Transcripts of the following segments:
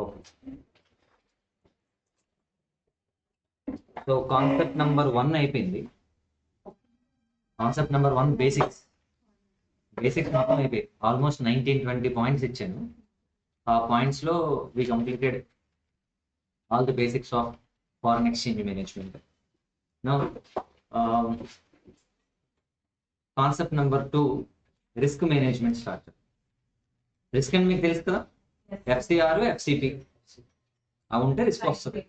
Okay, so concept number 1 అయిపోయింది. Concept number 1 basics మొత్తం అయిపోయి ఆల్మోస్ట్ 19-20 పాయింట్స్ ఇచ్చాను. ఆ పాయింట్స్ లో we completed all the basics of foreign exchange management. Now concept number 2 risk management strategy. Risk అని మీకు తెలుసు కదా, ఎఫ్సిఆర్ ఎఫ్సిపి అవి ఉంటే రిస్క్ వస్తుంది.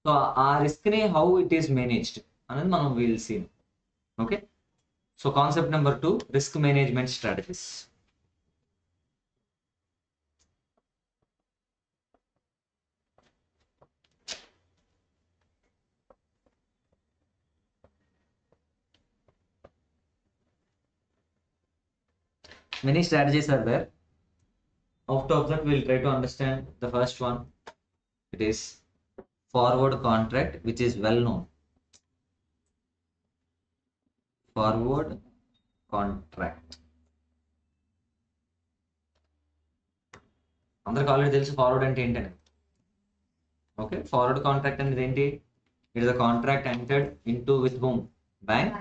సో ఆ రిస్క్ ని హౌ ఇట్ ఈస్ మేనేజ్డ్ అనేది మనం will see. Okay, so concept number 2 risk management strategies. Many strategies are there. Out of that, we'll try to understand the first one. It is forward contract, which is well known. Forward contract. అందరికి already తెలుసు forward అంటే ఏంటని. Okay, forward contract అనేది ఏంటి? It is a contract entered into with whom? Bank.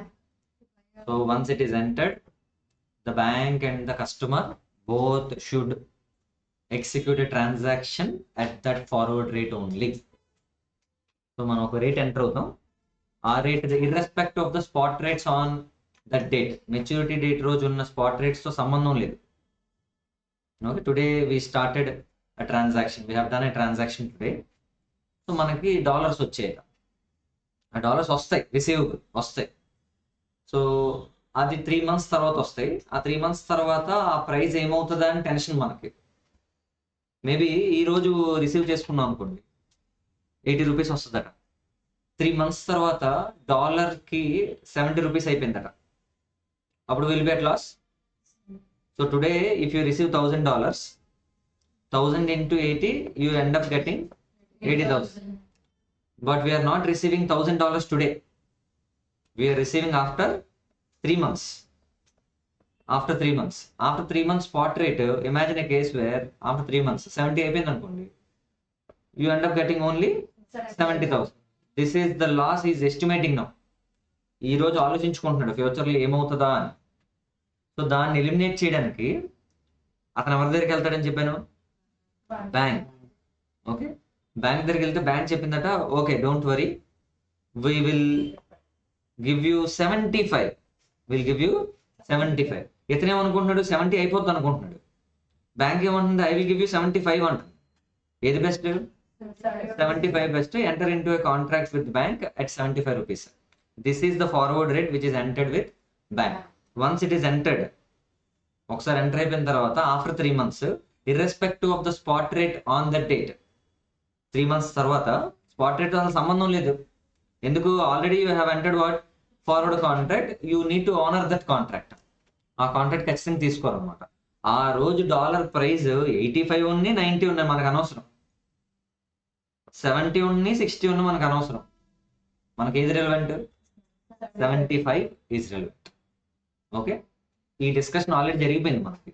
So once it is entered, the bank and the customer both should execute a transaction at that forward rate only. So మనం ఒక rate enter అవుతాం, ఆ rate irrespective of the spot rates on that date, maturity date రోజు ఉన్న spot rates తో సంబంధం లేదు. Okay, today we started a transaction, we have done a transaction today. So మనకి డాలర్స్ వచ్చాయి, ఆ డాలర్స్ వస్తాయి, రిసీవబుల్ వస్తాయి. సో అది 3 months తర్వాత వస్తాయి. ఆ 3 months తర్వాత ఆ ప్రైస్ ఏమవుతుందా అని టెన్షన్ మనకి. మేబీ ఈ రోజు రిసీవ్ చేసుకున్నాం అనుకోండి, 80 రూపీస్ వస్తుందట. 3 months తర్వాత డాలర్ కి 70 రూపీస్ అయిపోయిందట. అప్పుడు will be at loss. So today if you receive $1000, 1000 into 80, you end up getting 80,000. But we are not receiving $1000 today. We are receiving after 3 months. After 3 months. After 3 months spot rate, imagine a case where after 3 months 70 అయిపోయింది అనుకోండి, you end up getting only 70,000. This is the loss he is estimating now. ఈ రోజు ఆలోచించుకుంటున్నాడు ఫ్యూచర్లో ఏమవుతుందా అని. So దాన్ని eliminate చేయడానికి అతను ఎవరి దగ్గరికి వెళ్తాడని చెప్పాను? బ్యాంక్. ఓకే, బ్యాంక్ దగ్గరికి వెళ్తే బ్యాంక్ చెప్పిందట, okay don't worry, we will give you 75. Will give you 75. ఇతనేమనుకుంటున్నాడు? 70 అయిపోద్ది అనుకుంటున్నాడు. బ్యాంక్ ఏమంటుంది? ఐ విల్ గివ్ యూ 75 అంటుంది. ఏది best? 75 best. Enter into A contract with bank at 75 rupees. This is the forward rate which is entered with bank. Once it is entered, ఒకసారి enter అయిపోయిన తర్వాత after 3 months, irrespective of the spot rate on that date, 3 months తర్వాత spot rate అసలు సంబంధం లేదు. ఎందుకు? Already you have entered what? Forward contract. You need to honour that contract. ఆ contract ఖచ్చితంగా తీసుకోవాలన్నమాట. ఆ రోజు డాలర్ ప్రైస్ 85 ఉంది, 90 ఉన్నాయి, మనకు అనవసరం. 70 ఉంది, 60 ఉంది, మనకు అనవసరం. మనకి ఏది రిలవెంట్? 75 is relevant. ఓకే, ఈ డిస్కషన్ ఆల్రెడీ జరిగిపోయింది మనకి.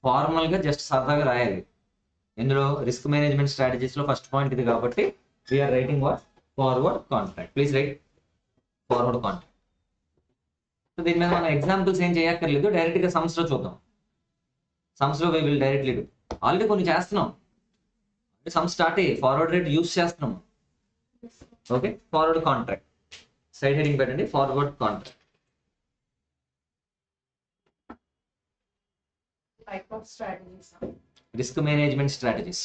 ఫార్మల్ గా జస్ట్ సరదాగా రాయాలి. ఇందులో రిస్క్ మేనేజ్మెంట్ స్ట్రాటజీస్ లో ఫస్ట్ పాయింట్ ఇది కాబట్టి we are writing what? Forward contract. Please write forward contract. So దీని మీద మనం ఎగ్జాంపుల్స్ ఏం చేయక్కర్లేదు, డైరెక్ట్ గా సమ్స్ లో చూద్దాం. సమ్స్ లో we will directly do. Already కొన్ని చేస్తున్నాం, సమ్ స్టార్ట్ అయ్యి ఫార్వర్డ్ రేట్ యూస్ చేస్తున్నాం. Okay, forward contract side heading పెట్టండి, forward contract. Type of strategies. Risk management strategies.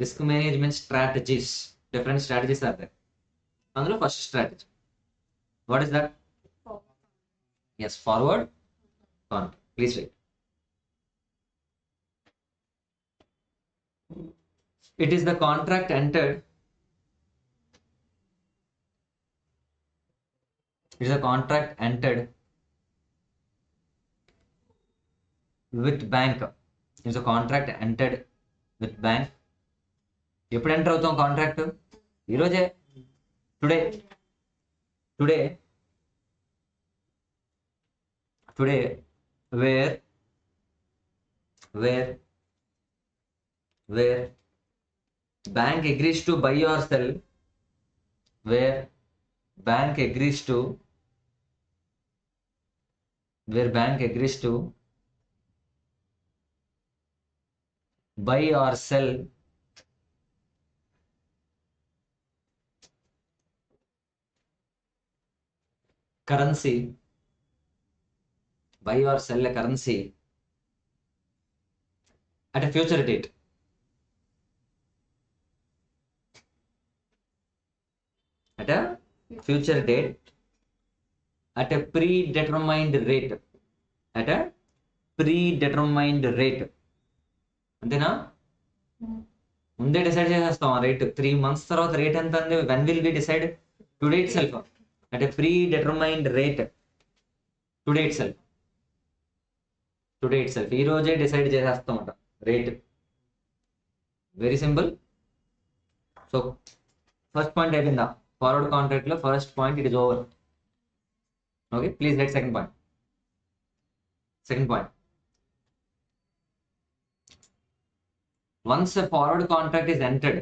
Risk management strategies, different strategies are there. అందులో first strategy, what is that? Yes, forward contract. Please write. It is the contract entered. It is a contract entered with bank. It is a contract entered with bank. ఎప్పుడు enter అవుతాం contract? ఈరోజే, today. Today where bank agrees to buy or sell, where bank agrees to buy or sell currency, buy or sell a currency at a future date. At a future date at a predetermined rate. At a predetermined rate. అంతేనా? ముందే decide చేసేస్తాం ఆ rate. 3 months తర్వాత rate ఎంత అంది? When will be decide? Today itself. At a predetermined rate. Today itself. ఈ రోజే decide చేసేస్తామట rate. Very simple. So first point అయిపోయిందా? ఫార్వర్డ్ కాంట్రాక్ట్ లో first point it is over. Okay, please write second point. Once a forward contract is entered,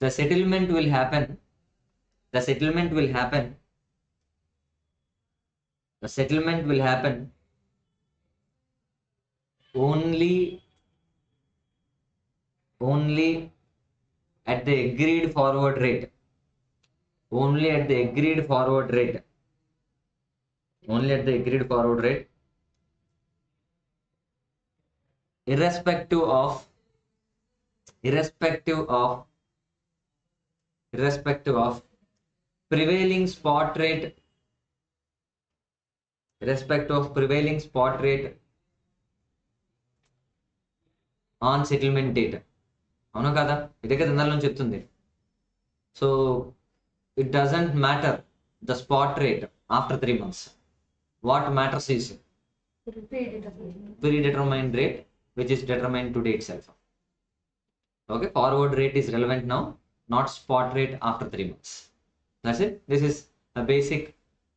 the settlement will happen only at the agreed forward rate. Irrespective of prevailing spot rate on settlement date. అవునా కదా? ఇదే కదా ఇందాల నుంచి చెప్తుంది. So it doesn't matter the spot rate after 3 months. What matters is predetermined rate which is determined today itself. Okay, forward rate is relevant now, not spot rate after 3 months. That's it. This is a basic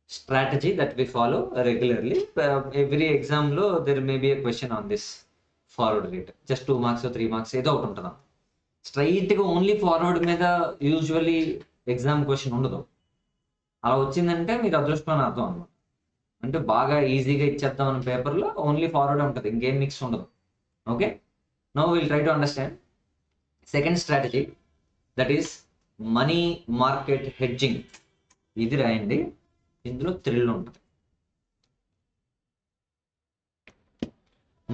strategy that we follow regularly. Every exam lo there may be a question on this forward rate. Just 2 marks or 3 marks ఏదో ఒకటి ఉంటుందా. స్ట్రైట్గా only forward మీద usually exam question ఉండదు. అలా వచ్చిందంటే మీరు అదృష్టం అని అర్థం అన్నమాట. అంటే బాగా ఈజీగా ఇచ్చేద్దాం అనే పేపర్లో ఓన్లీ ఫార్వర్డ్ ఉంటుంది, ఇంకేం మిక్స్ ఉండదు. Okay, now will try to understand second strategy, that is money market hedging. ఇది రాయండి, ఇందులో థ్రిల్ ఉంటుంది.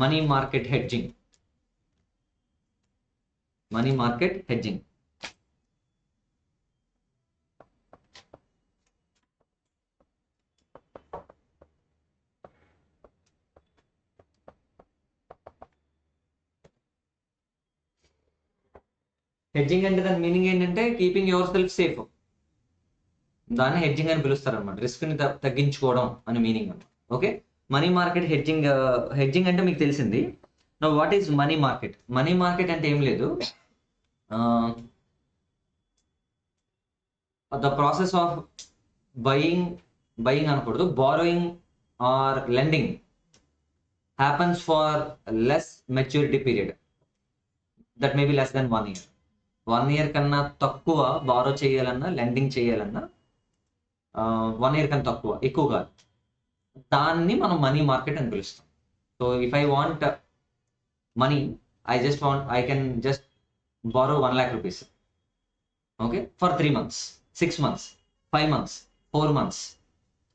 Money market hedging. హెడ్జింగ్ అంటే దాని మీనింగ్ ఏంటంటే కీపింగ్ యువర్ సెల్ఫ్ సేఫ్. దాన్ని హెడ్జింగ్ అని పిలుస్తారు అనమాట. రిస్క్ ని తగ్గించుకోవడం అని మీనింగ్ అనమాట. ఓకే, మనీ మార్కెట్ హెడ్జింగ్ అంటే మీకు తెలిసింది. Now what is money market? Money market అంటే ఏం లేదు, ద ప్రాసెస్ ఆఫ్ బయింగ్ అనకూడదు, borrowing or lending happens for less maturity period. That may be less than 1 year. 1 year కన్నా తక్కువ బారో చేయాలన్నా, లెండింగ్ చేయాలన్నా 1 year కన్నా తక్కువ, ఎక్కువ కాదు. దాన్ని మనం మనీ మార్కెట్ అని పిలుస్తాం. So if I want money, I can just borrow 1 lakh rupees. Okay, for 3 months, 6 months, 5 months, 4 months.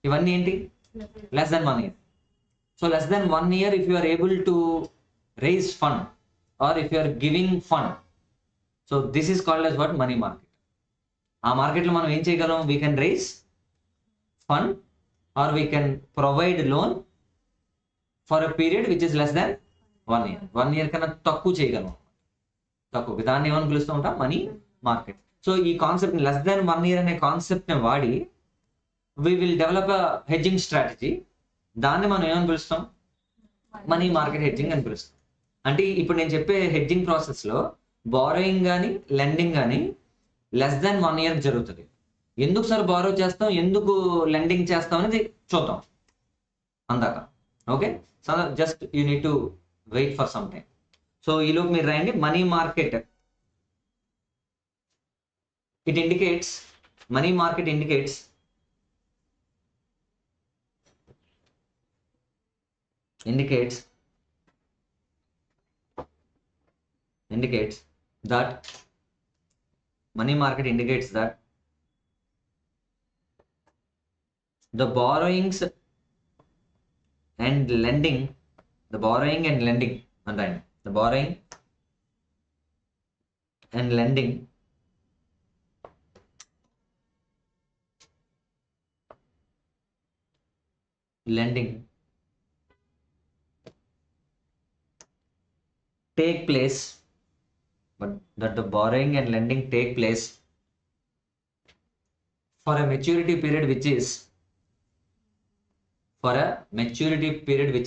ఇవన్నీ ఏంటి? Less than 1 year. So less than 1 year if you are able to raise fund or if you are giving fund, so this is called as what? Money market. ఆ మార్కెట్లో మనం ఏం చేయగలం? We can raise fund or we can provide loan for a period which is less than 1 year. 1 year కన్నా తక్కువ చేయగలం, తక్కువ. దాన్ని ఏమని పిలుస్తూ ఉంటాం? Money market. సో ఈ కాన్సెప్ట్ లెస్ దాన్ 1 year అనే కాన్సెప్ట్ని వాడి we will develop a hedging strategy. దాన్ని మనం ఏమని పిలుస్తాం? మనీ మార్కెట్ హెడ్జింగ్ అని పిలుస్తాం. అంటే ఇప్పుడు నేను చెప్పే హెడ్జింగ్ ప్రాసెస్లో బారోయింగ్ కానీ లెండింగ్ కానీ లెస్ దాన్ 1 year జరుగుతుంది. ఎందుకు సార్ బారో చేస్తాం, ఎందుకు లెండింగ్ చేస్తాం అనేది చూద్దాం అందాక. Okay, so just you need to wait for some time. So ఈలోపు మీరు రాయండి money market. It indicates, money market indicates that money market indicates that the borrowings and lending and lending take place, but that the borrowing and lending take place for a maturity period which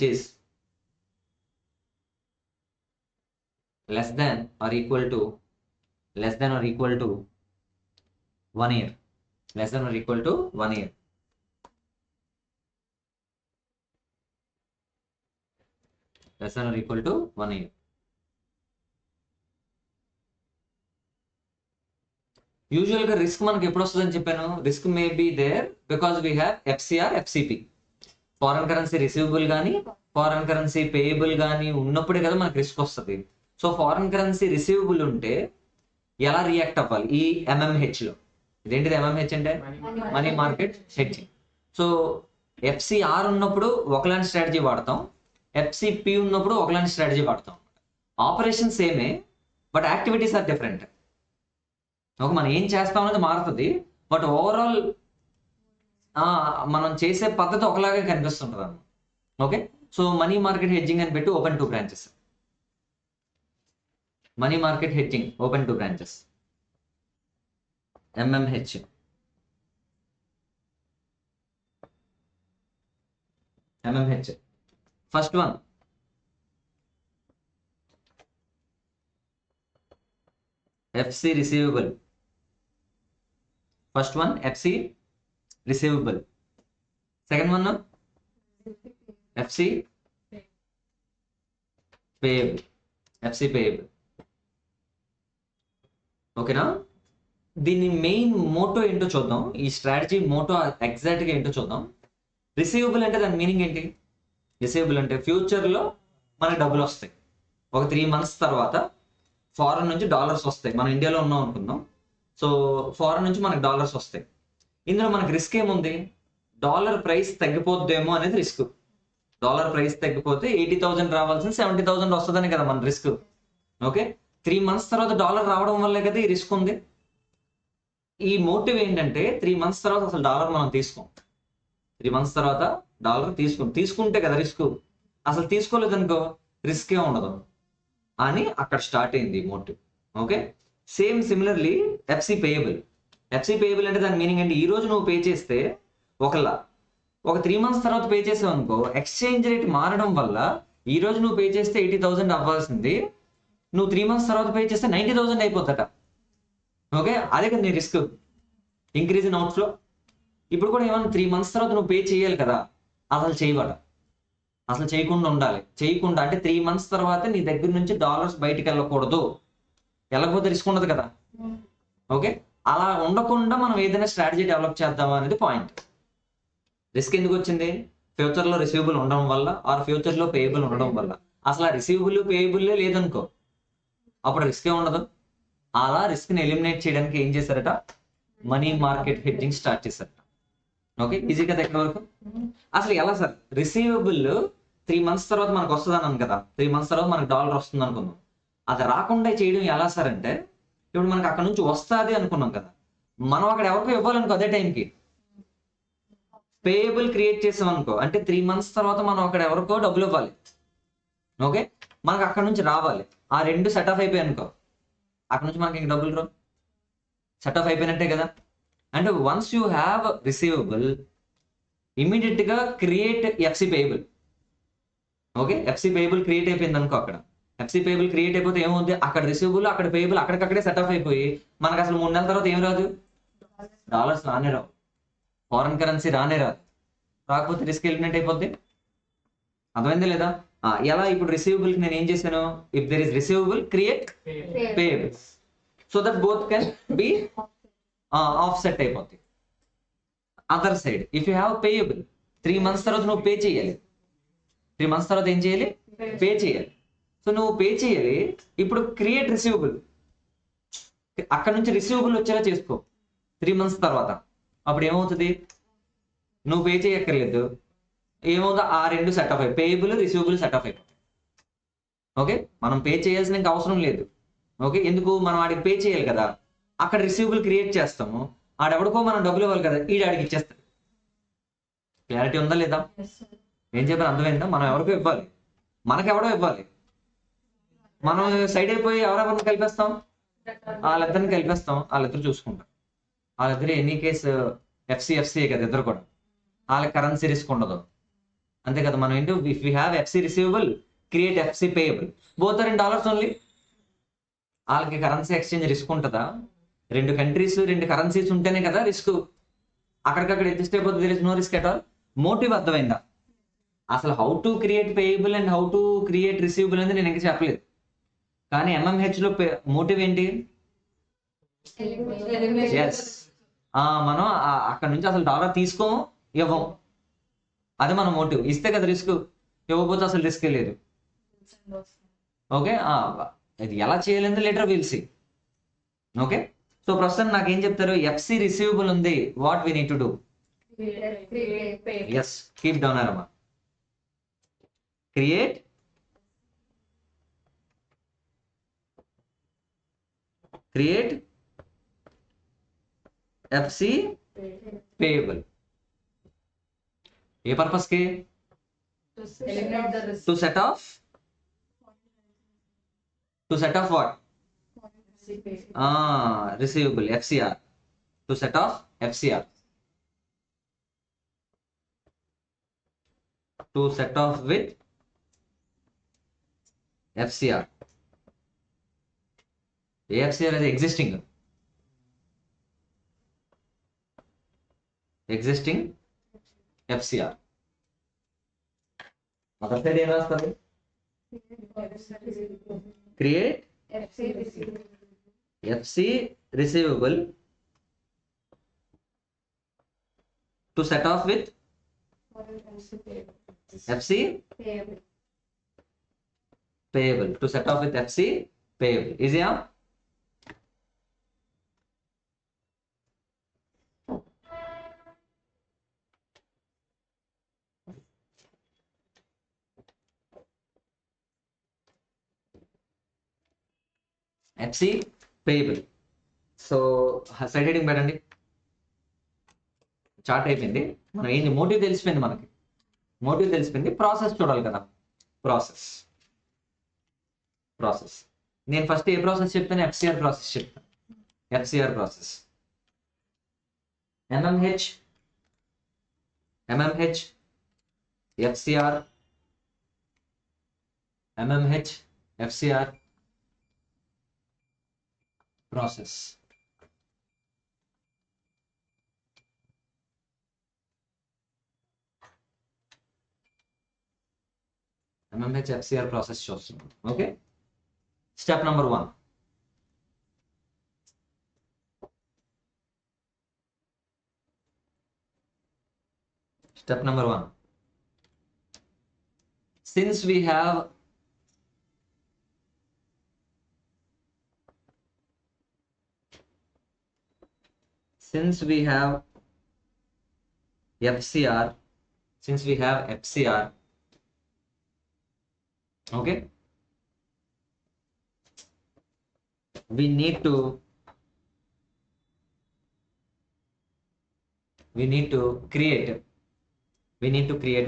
is less than or equal to 1 year. Less than or equal to 1 year. Less than or equal to 1 year. యూజువల్గా risk మనకి ఎప్పుడు వస్తుందని చెప్పాను, risk may be there because we have FCR, FCP, foreign currency receivable కానీ foreign currency payable కానీ ఉన్నప్పుడే కదా మనకి రిస్క్ వస్తుంది. సో ఫారెన్ కరెన్సీ రిసీవబుల్ ఉంటే ఎలా రియాక్ట్ అవ్వాలి ఈ ఎంఎంహెచ్లో? ఇదేంటిది ఎంఎంహెచ్ అంటే money market hedging. So FCR ఉన్నప్పుడు ఒకలాంటి స్ట్రాటజీ వాడతాం, ఎఫ్సిపి ఉన్నప్పుడు ఒకలాంటి స్ట్రాటజీ వాడతాం. ఆపరేషన్ సేమే, but activities are different. Okay, మనం ఏం చేస్తాం అనేది మారుతుంది, బట్ ఓవరాల్ మనం చేసే పద్ధతి ఒకలాగే కనిపిస్తుంటుంది అన్నమాట. Okay, so money market hedging అని పెట్టి open 2 branches. Money market hedging open 2 branches. MMH. First one FC receivable. First one FC receivable. Second one FC payable. ఓకేనా? దీని మెయిన్ మోటో ఏంటో చూద్దాం. ఈ స్ట్రాటజీ మోటో ఎగ్జాక్ట్గా ఏంటో చూద్దాం. రిసీవబుల్ అంటే దాని మీనింగ్ ఏంటి? రిసీవబుల్ అంటే ఫ్యూచర్లో మనకు డబ్బులు వస్తాయి. ఒక 3 months తర్వాత ఫారెన్ నుంచి డాలర్స్ వస్తాయి. మనం ఇండియాలో ఉన్నాం అనుకుందాం. సో ఫారెన్ నుంచి మనకు డాలర్స్ వస్తాయి. ఇందులో మనకు రిస్క్ ఏముంది? డాలర్ ప్రైస్ తగ్గిపోద్దేమో అనేది రిస్క్. డాలర్ ప్రైస్ తగ్గిపోతే 80,000 రావాల్సింది 70,000 వస్తుందని కదా మన రిస్క్. ఓకే, 3 months తర్వాత డాలర్ రావడం వల్లే కదా ఈ రిస్క్ ఉంది. ఈ మోటివ్ ఏంటంటే 3 months తర్వాత అసలు డాలర్ మనం తీసుకోం. 3 months తర్వాత డాలర్ తీసుకుంటే కదా రిస్క్. అసలు తీసుకోలేదనుకో రిస్కే ఉండదు అని అక్కడ స్టార్ట్ అయింది motive. Okay, same similarly FC payable. అంటే దాని మీనింగ్ ఏంటి? ఈ రోజు నువ్వు పే చేస్తే ఒక 3 months తర్వాత పే చేసావు అనుకో, ఎక్స్చేంజ్ రేట్ మారడం వల్ల ఈ రోజు నువ్వు పే చేస్తే 80,000 అవ్వాల్సింది నువ్వు 3 months తర్వాత పే చేస్తే 90,000 అయిపోతాట. ఓకే, అదే కదా నీ రిస్క్, ఇంక్రీజ్ ఇన్ అవుట్ఫ్లో. ఇప్పుడు కూడా ఏమన్నా 3 months తర్వాత నువ్వు పే చేయాలి కదా, అసలు చేయకుండా ఉండాలి. చేయకుండా అంటే 3 months తర్వాత నీ దగ్గర నుంచి డాలర్స్ బయటికి వెళ్ళకూడదు. వెళ్ళకపోతే రిస్క్ ఉండదు కదా. ఓకే, అలా ఉండకుండా మనం ఏదైనా స్ట్రాటజీ డెవలప్ చేద్దామా అనేది పాయింట్. రిస్క్ ఎందుకు వచ్చింది? ఫ్యూచర్లో రిసీవబుల్ ఉండడం వల్ల ఆర్ ఫ్యూచర్లో పేయబుల్ ఉండడం వల్ల. అసలు ఆ రిసీవబుల్ పేయబుల్లే లేదనుకో అప్పుడు రిస్కే ఉండదు. అలా రిస్క్ని ఎలిమినేట్ చేయడానికి ఏం చేశారట? మనీ మార్కెట్ హెడ్జింగ్ స్టార్ట్ చేశారట. ఓకే, ఈజీ కదా ఎక్కడ వరకు? అసలు ఎలా సార్ రిసీవబుల్ 3 months తర్వాత మనకు వస్తుంది అన్నాను కదా, 3 months తర్వాత మనకు డాలర్ వస్తుంది అనుకుందాం. అది రాకుండా చేయడం ఎలా సార్ అంటే, ఇప్పుడు మనకు అక్కడ నుంచి వస్తుంది అనుకున్నాం కదా, మనం అక్కడ ఎవరికో ఇవ్వాలనుకో అదే టైంకి పేయబుల్ క్రియేట్ చేసాం అనుకో, అంటే 3 months తర్వాత మనం అక్కడ ఎవరికో డబ్బులు ఇవ్వాలి. ఓకే, మనకు అక్కడ నుంచి రావాలి. ఆ 2 సెట్ ఆఫ్ అయిపోయాయి అనుకో, అక్కడ నుంచి మనకి ఇంక డబ్బులు రావు. సెట్ ఆఫ్ అయిపోయినట్టే కదా. అంటే once you have receivable immediate గా create FC payable. Okay, FC payable create అయిపోయింది అనుకో, అక్కడ ఎఫ్సి పేబుల్ క్రియేట్ అయిపోతే ఏమవుతుంది, అక్కడ రిసీవబుల్ అక్కడ పేబుల్ అక్కడికక్కడే సెట్ ఆఫ్ అయిపోయి మనకు అసలు 3 నెలల తర్వాత ఏం రాదు, డాలర్స్ రానే రావు, ఫారెన్ కరెన్సీ రానే రాదు. రాకపోతే రిస్క్ ఎలిమినేట్ అయిపోద్ది. అర్థమైందా లేదా? ఎలా ఇప్పుడు రిసీవబుల్ నేను ఏం చేశాను, if there is receivable create payable so that both can be offset అయిపోద్ది. Other side if you have payable 3 months తర్వాత నువ్వు పే చేయాలి, 3 months తర్వాత ఏం చేయాలి, పే చేయాలి. సో నువ్వు పే చేయాలి. ఇప్పుడు క్రియేట్ రిసీవబుల్, అక్కడ నుంచి రిసీవబుల్ వచ్చేలా చేసుకో 3 months తర్వాత. అప్పుడు ఏమవుతుంది, నువ్వు పే చేయక్కర్లేదు, ఏమవుతుందో ఆ రెండు సెట్ ఆఫ్ అయిపోయి పేయబుల్ రిసీవబుల్ సెట్ ఆఫ్ అయిపోతాయి. ఓకే, మనం పే చేయాల్సిన ఇంకా అవసరం లేదు. ఓకే, ఎందుకు, మనం వాడికి పే చేయాలి కదా, అక్కడ రిసీవబుల్ క్రియేట్ చేస్తాము, ఆడెవడికో మనం డబ్బులు ఇవ్వాలి కదా, ఆడికి ఇచ్చేస్తాడు. క్లారిటీ ఉందా లేదా? ఏం చెప్పారు, అర్థమైందా? మనం ఎవరికో ఇవ్వాలి, మనకెవడో ఇవ్వాలి, మనం సైడ్ అయిపోయి ఎవరెవరిని కలిపేస్తాం, వాళ్ళిద్దరిని కలిపేస్తాం, వాళ్ళిద్దరు చూసుకుంటాం. వాళ్ళిద్దరు ఎనీ కేసు ఎఫ్సిఏ కదా, ఇద్దరు కూడా వాళ్ళకి కరెన్సీ రిస్క్ ఉండదు, అంతే కదా. మనం ఏంటో if you have FC receivable create FC payable both are in dollars only. వాళ్ళకి కరెన్సీ ఎక్స్చేంజ్ రిస్క్ ఉంటుందా? 2 countries 2 currencies ఉంటేనే కదా రిస్క్, అక్కడికక్కడ అడ్జస్ట్ అయిపోతుంది, there is no risk at all. Motive అర్థమైందా? అసలు how to create payable and how to create receivable అనేది నేను ఇంకా చెప్పలేదు. కానీ ఎంఎంహెచ్ లో మోటివ్ ఏంటి? ఎస్, మనం అక్కడ నుంచి అసలు డాలర్ తీసుకోము ఇవ్వం, అది మన మోటివ్. ఇస్తే కదా రిస్క్, ఇవ్వకపోతే అసలు రిస్క్ లేదు. ఓకే, ఇది ఎలా చేయాలి later will see. Okay, so ప్రస్తుతం నాకేం చెప్తారు, ఎఫ్సి రిసీవబుల్ ఉంది, what we need to do? Yes, keep down అరమా. Create FC payable. ఏ పర్పస్ కి? To set off what? Receivable FCR, to set off FCR, to set off with FCR. ఏ FCR అది? Existing FCR. Other side ఏం రాస్తుంది? Create FC receivable to set off with FC payable, to set off with FC payable. Easy, huh? FC payable. So side heading పెట్టండి. Chart అయిపోయింది, మనం ఏంటి motive తెలిసిపోయింది, motive తెలిసిపోయింది. ప్రాసెస్ చూడాలి కదా, ప్రాసెస్ నేను ఫస్ట్ ఏ ప్రాసెస్ చెప్తాను? FCR ప్రాసెస్ చెప్తాను. FCR process MMH FCR process. MMH FCR process చూస్తున్నాం. Okay, step number 1. Step number 1. Since we have FCR, okay, we need to create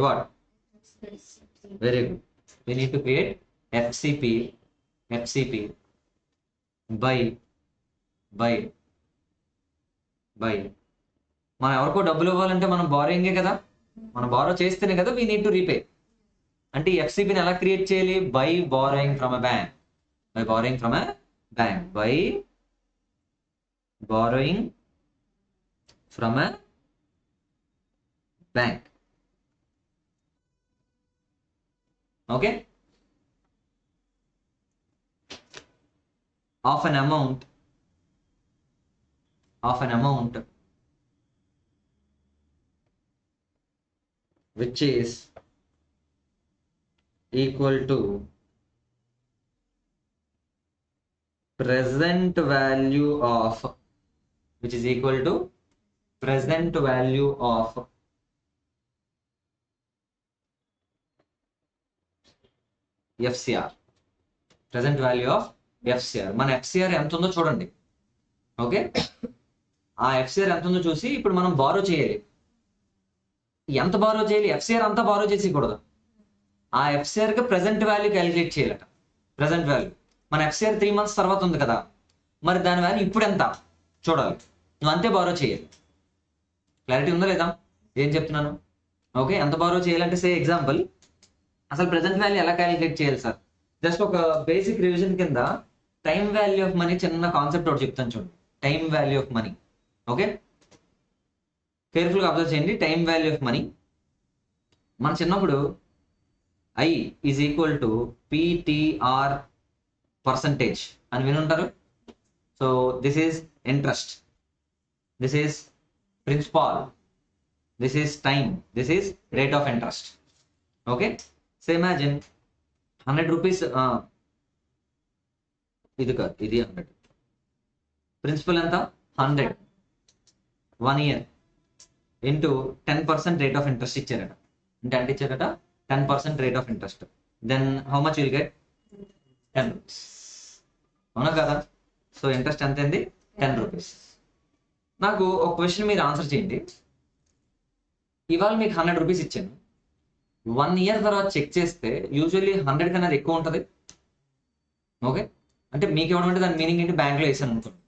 what? Very good. We need to create FCP by మనం ఎవరికో డబ్బులు ఇవ్వాలంటే మనం బారోయింగే కదా, మనం borrow చేస్తేనే కదా వీ నీడ్ టు రీపే. అంటే ఎఫ్సిబిని ఎలా క్రియేట్ చేయాలి? By borrowing from a bank. By borrowing from a bank. By borrowing from a bank. Okay, of an amount which is equal to present value of FCR. Present value of FCR. మన FCR ఎంత ఉందో చూడండి. Okay, ఆ FCR ఎంత ఉందో చూసి ఇప్పుడు మనం బారో చేయాలి. ఎంత బారో చేయాలి? FCR అంతా బారో చేసేయకూడదు. ఆ FCR కి ప్రెసెంట్ వాల్యూ క్యాలిక్యులేట్ చేయాలట. ప్రెసెంట్ వాల్యూ మన FCR 3 months తర్వాత ఉంది కదా, మరి దాని వాల్యూ ఇప్పుడు ఎంత చూడాలి. నువ్వు అంతే బారో చేయాలి. క్లారిటీ ఉందా లేదా ఏం చెప్తున్నాను? ఓకే, ఎంత బారో చేయాలంటే సే ఎగ్జాంపుల్, అసలు ప్రెసెంట్ వాల్యూ ఎలా క్యాలిక్యులేట్ చేయాలి సార్? జస్ట్ ఒక బేసిక్ రివిజన్ కింద టైం వాల్యూ ఆఫ్ మనీ చిన్న కాన్సెప్ట్ ఒకటి చెప్తాను చూడండి. Time value of money. Okay, కేర్ఫుల్గా అబ్జర్వ్ చేయండి. టైం వాల్యూ ఆఫ్ మనీ మన చిన్నప్పుడు I is equal to PTR percentage అని వినుంటారు. So this is interest, this is principal, this is time, this is rate of interest. Okay, so imagine 100 rupees, ఇది కాదు, ఇది 100. Principal ఎంత? 100. 1 year into 10% rate of interest ఇచ్చారట. అంటే ఎంత ఇచ్చారట? 10% rate of interest. Then how much will get? 10 rupees. అవునా కదా? సో ఇంట్రెస్ట్ ఎంత అయింది? 10 rupees. నాకు ఒక క్వశ్చన్ మీరు ఆన్సర్ చేయండి. ఇవాళ మీకు 100 రూపీస్ ఇచ్చాను. 1 year తర్వాత చెక్ చేస్తే యూజువల్లీ 100 కన్నా ఎక్కువ ఉంటుంది. ఓకే, అంటే మీకు ఇవ్వడం అంటే దాని మీనింగ్ ఏంటి? బ్యాంక్లో వేసాను అనుకోండి.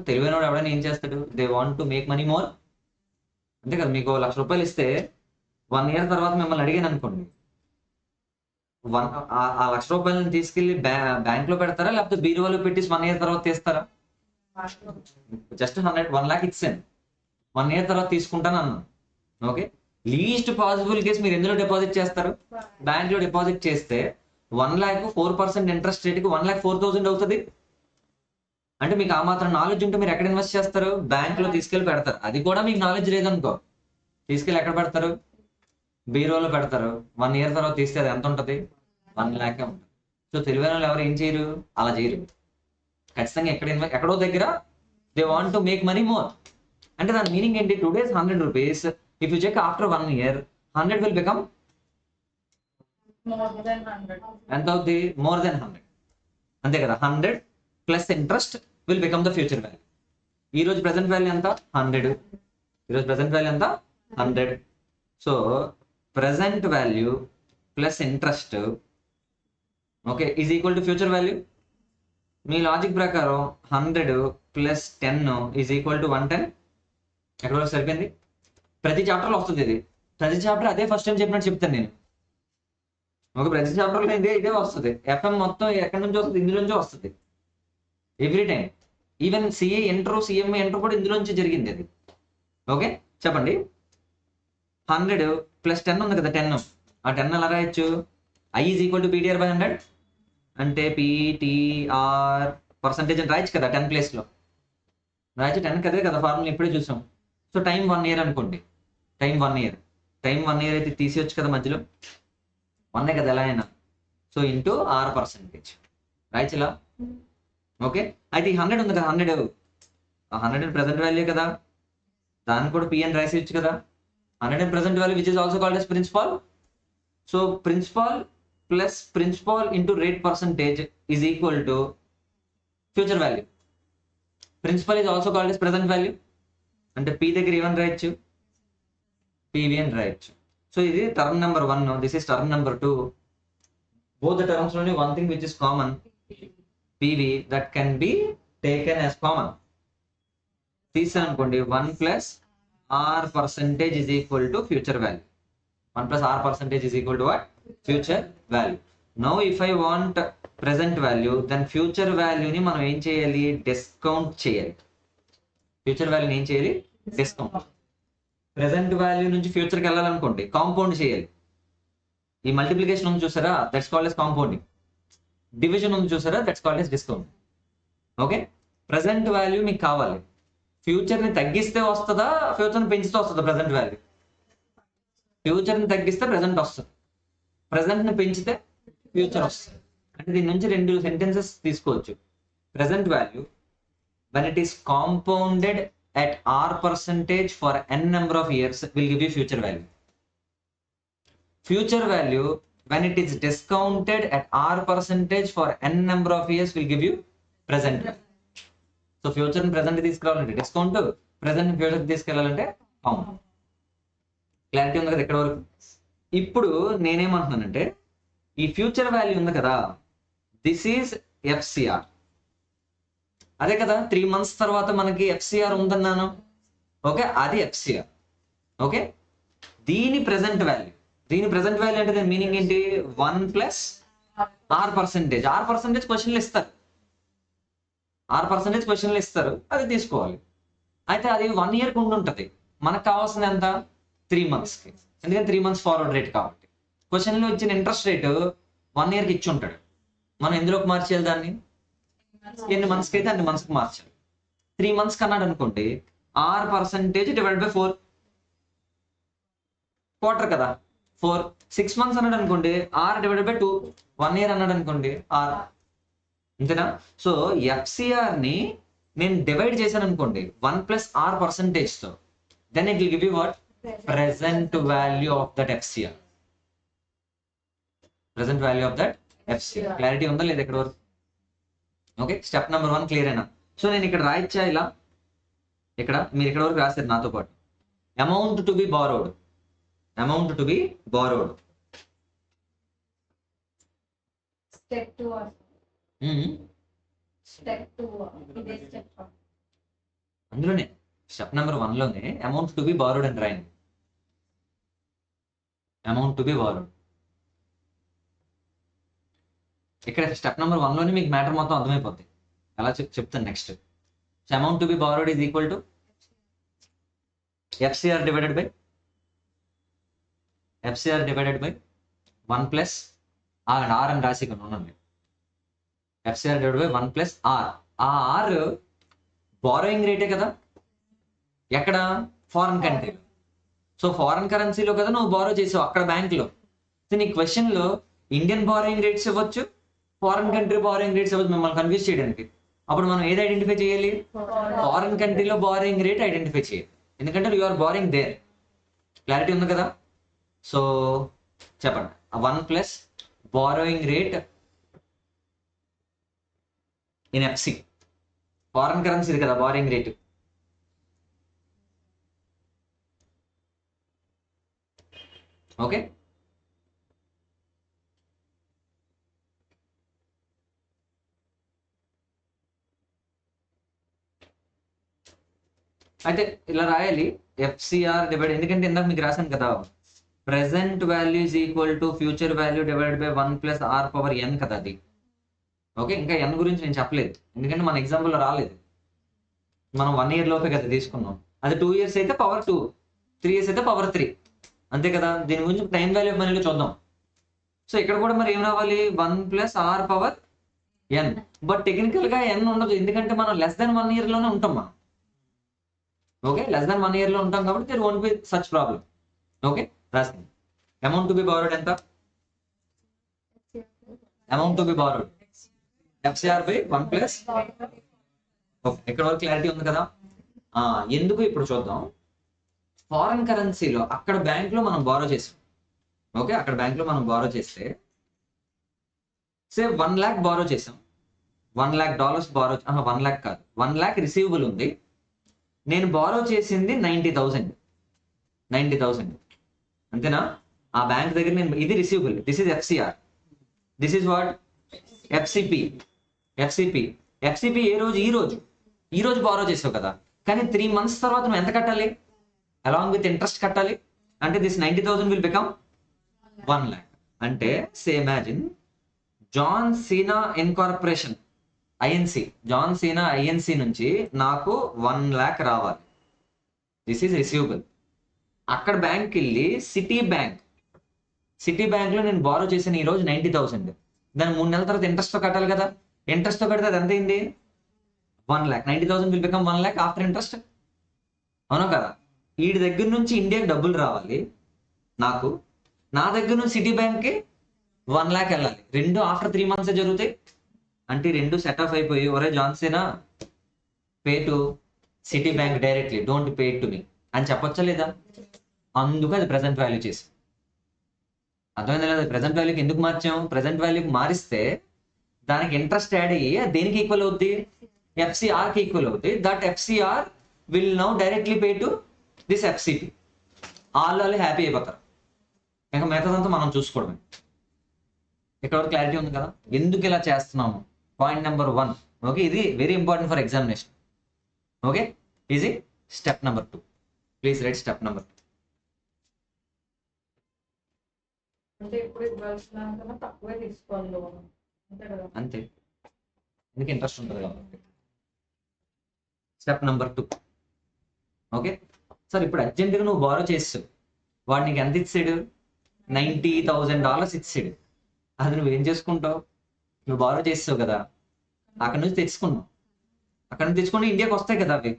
తెలివైన వాడు ఎవడైనా ఏం చేస్తాడు? They want to make money more. అంతే కదా, మీకు 1,00,000 రూపాయలు ఇస్తే 1 year తర్వాత మిమ్మల్ని అడిగాను అనుకోండి, ఆ 1,00,000 రూపాయలను తీసుకెళ్లి బ్యాంక్ లో పెడతారా, లేకపోతే బీరువాలో పెట్టేసి 1 year తర్వాత తీస్తారా? జస్ట్ 1 lakh ఇచ్చాను, 1 year తర్వాత తీసుకుంటాను అన్నాను. ఓకే, లీస్ట్ పాసిబుల్ కేసు మీరు ఎందులో డిపాజిట్ చేస్తారు? బ్యాంక్ లో డిపాజిట్ చేస్తే 1 lakh 4% ఇంట్రెస్ట్ రేట్కి 1,04,000 అవుతుంది. అంటే మీకు ఆ మాత్రం నాలెడ్జ్ ఉంటే మీరు ఎక్కడ ఇన్వెస్ట్ చేస్తారు? బ్యాంక్ లో తీసుకెళ్లి పెడతారు. అది కూడా మీకు నాలెడ్జ్ లేదనుకో, తీసుకెళ్లి ఎక్కడ పెడతారు? బీరోలో పెడతారు. 1 year తర్వాత తీస్తే అది ఎంత ఉంటుంది? 1 lakh ఉంటుంది. సో తెలివైన వాళ్ళు ఎవరు ఏం చేయరు? అలా చేయరు. ఖచ్చితంగా ఎక్కడో దగ్గర they want to make money more. అంటే దాని మీనింగ్ ఏంటి? Today's 100 rupees, if you check after 1 year 100 will become ఎంత అవుతుంది? More than 100. అంతే కదా, 100 plus interest will become the future value. ఈ రోజు ప్రెసెంట్ వాల్యూ ఎంత? 100. ఈరోజు ప్రెసెంట్ వాల్యూ ఎంత? 100. So present value plus interest, okay, is equal to future value. Me logic ప్రకారం 100 ప్లస్ 10 ఈజ్ ఈక్వల్ టు 110. ఎక్కడ వరకు సరిపోయింది? ప్రతి చాప్టర్లో వస్తుంది ఇది. ప్రతి చాప్టర్ అదే ఫస్ట్ టైం చెప్పినట్టు చెప్తాను నేను. ఒక ప్రతి చాప్టర్లో ఇదే వస్తుంది. FM మొత్తం ఎక్కడి నుంచి వస్తుంది? ఇందులోంచి వస్తుంది every time. Even CA enter, CMA enter కూడా ఇందులోంచి జరిగింది అది. ఓకే, చెప్పండి. 100 ప్లస్ 10 ఉంది కదా, 10. ఆ 10 ఎలా రాయొచ్చు? I is equal to PTR by 100. అంటే PTR పర్సంటేజ్ అని రాయొచ్చు కదా 10 ప్లేస్లో. రాయొచ్చు, 10 కదే కదా ఫార్ములా, ఇప్పుడే చూసాం. సో టైం 1 year అనుకోండి. టైం 1 year అయితే తీసేయచ్చు కదా మధ్యలో. 1 కదా ఎలా అయినా. సో ఇంటూ R% రాయొచ్చు ఇలా. ఓకే, అయితే ఈ 100 ఉంది కదా, 100 ప్రెసెంట్ వాల్యూ కదా, దాన్ని కూడా P అని రాసేయచ్చు కదా. 100 present value which is also called as principal. So principal plus principal into rate percentage is equal to future value. Principal is also called as present value. అంటే P దగ్గర ఏమని రాయొచ్చు? PV అని రాయొచ్చు. సో ఇది term number 1, this is term number 2. Both the terms లోని one thing which is common, PV, that can be taken as common. తీసాను అనుకోండి, 1 plus R% is equal to future value. 1 plus R% is equal to what? Future value. Now if I want present value, then future వాల్యూని మనం ఏం చేయాలి, discount చేయాలి. Future వాల్యూని ఏం చేయాలి, డిస్కౌంట్. ప్రెసెంట్ వాల్యూ నుంచి ఫ్యూచర్కి వెళ్ళాలనుకోండి, కాంపౌండ్ చేయాలి. ఈ మల్టిప్లికేషన్ ఉంది చూసారా, that's called as compounding. Division ఉంది చూసారా, that's called as discount. Okay, present value మీకు కావాలి. ఫ్యూచర్ని తగ్గిస్తే వస్తుందా, ఫ్యూచర్ని పెంచితే వస్తుందా ప్రెసెంట్ వాల్యూ? ఫ్యూచర్ని తగ్గిస్తే ప్రెసెంట్ వస్తుంది, ప్రెసెంట్ని పెంచితే ఫ్యూచర్ వస్తుంది. అంటే దీని నుంచి రెండు సెంటెన్సెస్ తీసుకోవచ్చు. Present value when it is compounded at r% for n number of years will give you future value. Future value when it is discounted at r% for n number of years will give you present value. So future and present తీసుకురావాలంటే discount, present future తీసుకెళ్ళాలంటే compound. Clarity ఉంది కదా ఇక్కడ వరకు? ఇప్పుడు నేనేమంటున్నానంటే, ఈ future value ఉంది కదా, దిస్ ఈజ్ FCR. అదే కదా 3 months తర్వాత మనకి FCR ఉందన్నాను. ఓకే, అది FCR. ఓకే, దీని ప్రెసెంట్ వాల్యూ, అంటే దాని మీనింగ్ ఏంటి, 1 + r%. r% క్వశ్చన్లు ఇస్తారు, r% క్వశ్చన్లు ఇస్తారు, అది తీసుకోవాలి. అయితే అది 1 yearకి ఉండుంటది, మనకు కావాల్సింది ఎంత, 3 monthsకి. ఎందుకంటే 3 months ఫార్వర్డ్ రేట్ కాబట్టి. క్వశ్చన్లో ఇచ్చిన ఇంట్రెస్ట్ రేటు 1 yearకి ఇచ్చి ఉంటాడు. మనం ఎందులోకి మార్చేయాలి దాన్ని, ఎన్ని మంత్స్కి అయితే అన్ని మంత్స్కి మార్చాలి. 3 months అన్నాడు అనుకోండి, r% డివైడ్ బై 4, క్వార్టర్ కదా 4. 6 months అన్నాడు అనుకోండి, r డివైడ్ బై 2. 1 year అన్నాడు అనుకోండి, r. అంతేనా? సో FCR ని నేను డివైడ్ చేశాను అనుకోండి 1 + r% తో, then it will give you what, present value of that FCR. Present value of that FCR. Clarity ఉందా లేదా ఇక్కడ వరకు? ఓకే, స్టెప్ నెంబర్ 1 క్లియర్ అయినా? సో నేను ఇక్కడ రాయచ్చా ఇలా, ఇక్కడ మీరు ఇక్కడ వరకు రాస్తారు నాతో పాటు. Amount to be borrowed, amount to be borrowed. Step 2 or step 2 ఇదే step 1. అందులోనే స్టెప్ నెంబర్ 1లోనే అమౌంట్ టు బి బారోడ్ అని రాయండి. Amount to be borrowed. ఇక్కడ స్టెప్ నెంబర్ 1లోనే మీకు మ్యాటర్ మొత్తం అర్థమైపోద్ది. ఎలా చెప్తాను next. So amount to be borrowed is equal to FCR divided by 1 + r అని రాసి ఇక్కడ ఉండండి. FCR divided by 1 + r. ఆ r బారోయింగ్ రేటే కదా, ఎక్కడ, ఫారెన్ కంట్రీలో. సో ఫారెన్ కరెన్సీలో కదా నువ్వు బారో చేసావు అక్కడ బ్యాంక్లో. సో నీ క్వశ్చన్లో ఇండియన్ బారోయింగ్ రేట్స్ ఇవ్వచ్చు, ఫారెన్ కంట్రీ బారోయింగ్ రేట్స్ ఇవ్వచ్చు, మిమ్మల్ని కన్ఫ్యూజ్ చేయడానికి. అప్పుడు మనం ఏది ఐడెంటిఫై చేయాలి, ఫారెన్ కంట్రీలో బారోయింగ్ రేట్ ఐడెంటిఫై చేయాలి, ఎందుకంటే you are borrowing there. Clarity ఉంది కదా? సో చెప్పండి, 1 + borrowing rate in FC, foreign currency కదా బారోయింగ్ రేట్. ఓకే, అయితే ఇలా రాయాలి FCR డివైడ్, ఎందుకంటే ఇందాక మీకు రాశాను కదా, present value is equal to future value divide by 1 + r⁴n కదా అది. ఓకే, ఇంకా n గురించి నేను చెప్పలేదు, ఎందుకంటే మన ఎగ్జాంపుల్లో రాలేదు. మనం 1 year లోపే కదా తీసుకున్నాం. అది 2 years అయితే పవర్ 2, 3 years అయితే పవర్ 3, అంతే కదా. దీని గురించి టైం వాల్యూ ఆఫ్ మనీలో చూద్దాం. సో ఇక్కడ కూడా మరి ఏం రావాలి, 1 + r⁴n. బట్ టెక్నికల్గా n ఉండదు, ఎందుకంటే మనం <1 year లోనే ఉంటాం మనం. ఓకే, <1 year లో ఉంటాం కాబట్టి there won't be such problem. Okay, రాసింది. అమౌంట్ టు బి బారోడ్ ఎంత, amount to be borrowed FCR by 1 + okay, ఇక్కడ వరకు క్లారిటీ ఉంది కదా? ఎందుకు ఇప్పుడు చూద్దాం. ఫారెన్ కరెన్సీలో అక్కడ బ్యాంక్లో మనం బారో చేసాం. ఓకే, అక్కడ బ్యాంక్లో మనం బారో చేస్తే సే 1 lakh బారో చేసాం, $1 lakh బారో, 1 lakh కాదు, 1 lakh రిసీవబుల్ ఉంది. నేను బారో చేసింది 90,000, అంతేనా? ఆ బ్యాంక్ దగ్గర నేను, ఇది receivable, this is FCR, this is what, FCP. ఏ రోజు, ఈ రోజు బారో చేసావు కదా, కానీ 3 months తర్వాత నువ్వు ఎంత కట్టాలి, అలాంగ్ విత్ ఇంట్రెస్ట్ కట్టాలి. అంటే దిస్ 90,000 విల్ బికమ్ 1 lakh. అంటే say imagine John Cena incorporation INC, John Cena INC నుంచి నాకు 1 lakh రావాలి. This is receivable. అక్కడ బ్యాంక్కి వెళ్ళి సిటీ బ్యాంక్లో నేను బారో చేసిన ఈరోజు 90,000. దాని 3 నెలల తర్వాత ఇంట్రెస్ట్తో కట్టాలి కదా. ఇంట్రెస్ట్తో కడితే అది ఎంత అయింది? 1 lakh. 90,000 will become 1 lakh after interest. అవునా కదా? వీడి దగ్గర నుంచి ఇండియాకి డబ్బులు రావాలి నాకు, నా దగ్గర నుంచి సిటీ బ్యాంక్కి 1 lakh వెళ్ళాలి. రెండు ఆఫ్టర్ 3 months జరుగుతాయి. అంటే రెండు సెట్ ఆఫ్ అయిపోయి, ఒరే John Cena pay to Citi Bank directly, don't pay to me అని చెప్పొచ్చా లేదా? అందుకు అది ప్రెసెంట్ వాల్యూ చేసి. అర్థమైందా లేదా? ప్రెసెంట్ వాల్యూకి ఎందుకు మార్చాం? ప్రెసెంట్ వాల్యూకి మారిస్తే దానికి ఇంట్రెస్ట్ యాడ్ అయ్యి అది దేనికి ఈక్వల్ అవుద్ది? ఎఫ్సిఆర్కి ఈక్వల్ అవుద్ది. That FCR will now directly pay to this FCP. వాళ్ళు హ్యాపీ అయిపోతారు. ఇంకా మిగతాదంతా మనం చూసుకోవడమే. ఇక్కడ వరకు క్లారిటీ ఉంది కదా ఎందుకు ఇలా చేస్తున్నాము? Point number 1. ఓకే, ఇది very important for examination. Okay, easy. Step number 2, please write step number 2. అంటే ఇప్పుడు ఇవ్వాల్సిన కన్నా తక్కువే తీసుకోవాలి లోన్, అంతే కదా? అంతే, ఎందుకు ఇంట్రెస్ట్ ఉంటుంది కాబట్టి. Step number 2. ఓకే సార్, ఇప్పుడు అర్జెంటుగా నువ్వు బారో చేస్తావు, వాడు నీకు ఎంత ఇచ్చాడు? $90,000 ఇచ్చాడు. అది నువ్వేం చేసుకుంటావు? నువ్వు బారో చేస్తావు కదా, అక్కడ నుంచి తెచ్చుకున్నావు. అక్కడ నుంచి తెచ్చుకుంటే ఇండియాకి వస్తాయి కదా అవి.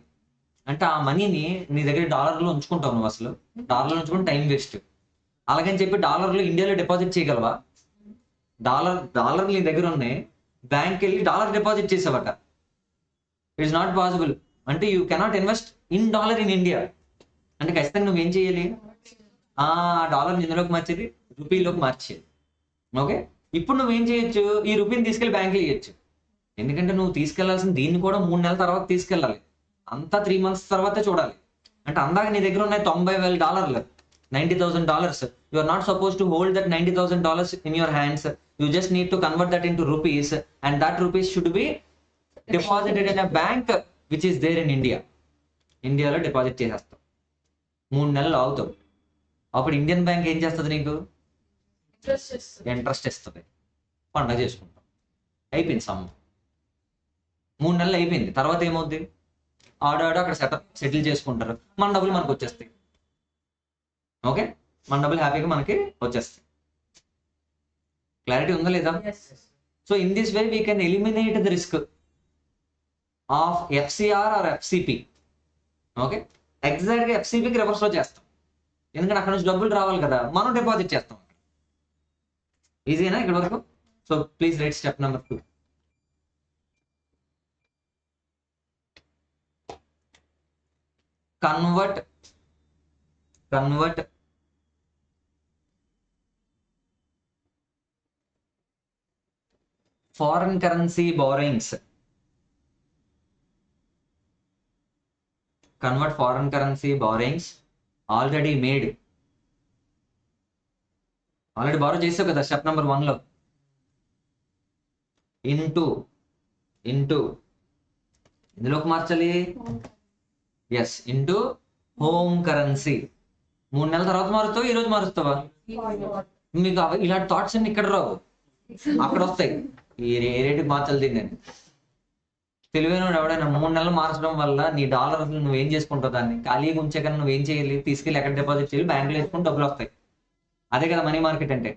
అంటే ఆ మనీని నీ దగ్గర డాలర్లో ఉంచుకుంటావు. నువ్వు అసలు డాలర్లో ఉంచుకుంటే టైం వేస్ట్. అలాగని చెప్పి డాలర్లు ఇండియాలో డిపాజిట్ చేయగలవా? డాలర్ నీ దగ్గర ఉన్నాయి, బ్యాంక్కి వెళ్ళి డాలర్ డిపాజిట్ చేసావట. It's not possible. అంటే you cannot invest in dollar in India. అంటే ఖచ్చితంగా నువ్వేం చేయాలి? ఆ డాలర్ ఇందులోకి మార్చేది రూపీలోకి మార్చేది. ఓకే, ఇప్పుడు నువ్వేం చేయొచ్చు? ఈ రూపీని తీసుకెళ్లి బ్యాంకులో ఇవ్వచ్చు. ఎందుకంటే నువ్వు తీసుకెళ్లాల్సిన దీన్ని కూడా 3 నెలల తర్వాత తీసుకెళ్ళాలి. అంతా 3 months తర్వాతే చూడాలి. అంటే అందాక నీ దగ్గర ఉన్నాయి $90,000, $90,000. You are not suppose to hold that $90,000 in your hands. You just need to convert that into rupees and that rupees should be deposited in a bank which is there in India. ఇండియాలో deposit చేసేస్తావు. 3 నెలలు అవుతావు. అప్పుడు Indian bank ఏం చేస్తుంది? నీకు interest ఇస్తుంది. పండగ చేసుకుంటాం. అయిపోయింది సమ్మ. 3 నెలలు అయిపోయింది. తర్వాత ఏమవుద్ది? ఆడాడు అక్కడ సెటిల్ చేసుకుంటారు. మన డబ్బులు మనకు వచ్చేస్తాయి. ఓకే, మన డబ్బులు హ్యాపీగా మనకి వచ్చేస్తాయి. క్లారిటీ ఉందా లేదా? So in this way we can eliminate the risk of FCR or FCP. Okay, ఎగ్జాక్ట్గా ఎఫ్సిపికి రివర్స్లో చేస్తాం. ఎందుకంటే అక్కడ నుంచి డబ్బులు రావాలి కదా, మనం డిపాజిట్ చేస్తాం. ఈజీనా ఇక్కడ వరకు? So please write step number 2. Convert foreign currency borrowings. Convert foreign currency borrowings already made. Already borrow చేసావు కదా స్టెప్ నెంబర్ 1లో. ఇంటూ ఇందులోకి మార్చాలి. Yes, into home currency. 3 నెలల తర్వాత మారుస్తావు, ఈరోజు మారుస్తావా? మీకు ఇలాంటి థాట్స్ అన్ని ఇక్కడ రావు, అక్కడ వస్తాయి. ఏ రేటుకి మార్చాలి దీన్ని? తెలివైన ఎవడైనా 3 నెలలు మార్చడం వల్ల నీ డాలర్ నువ్వేం చేసుకుంటావు? దాన్ని ఖాళీగా ఉంచే కన్నా నువ్వేం చేయాలి? తీసుకెళ్ళి ఎక్కడ డిపాజిట్ చేయాలి? బ్యాంకులో వేసుకుని డబ్బులు వస్తాయి. అదే కదా మనీ మార్కెట్ అంటే.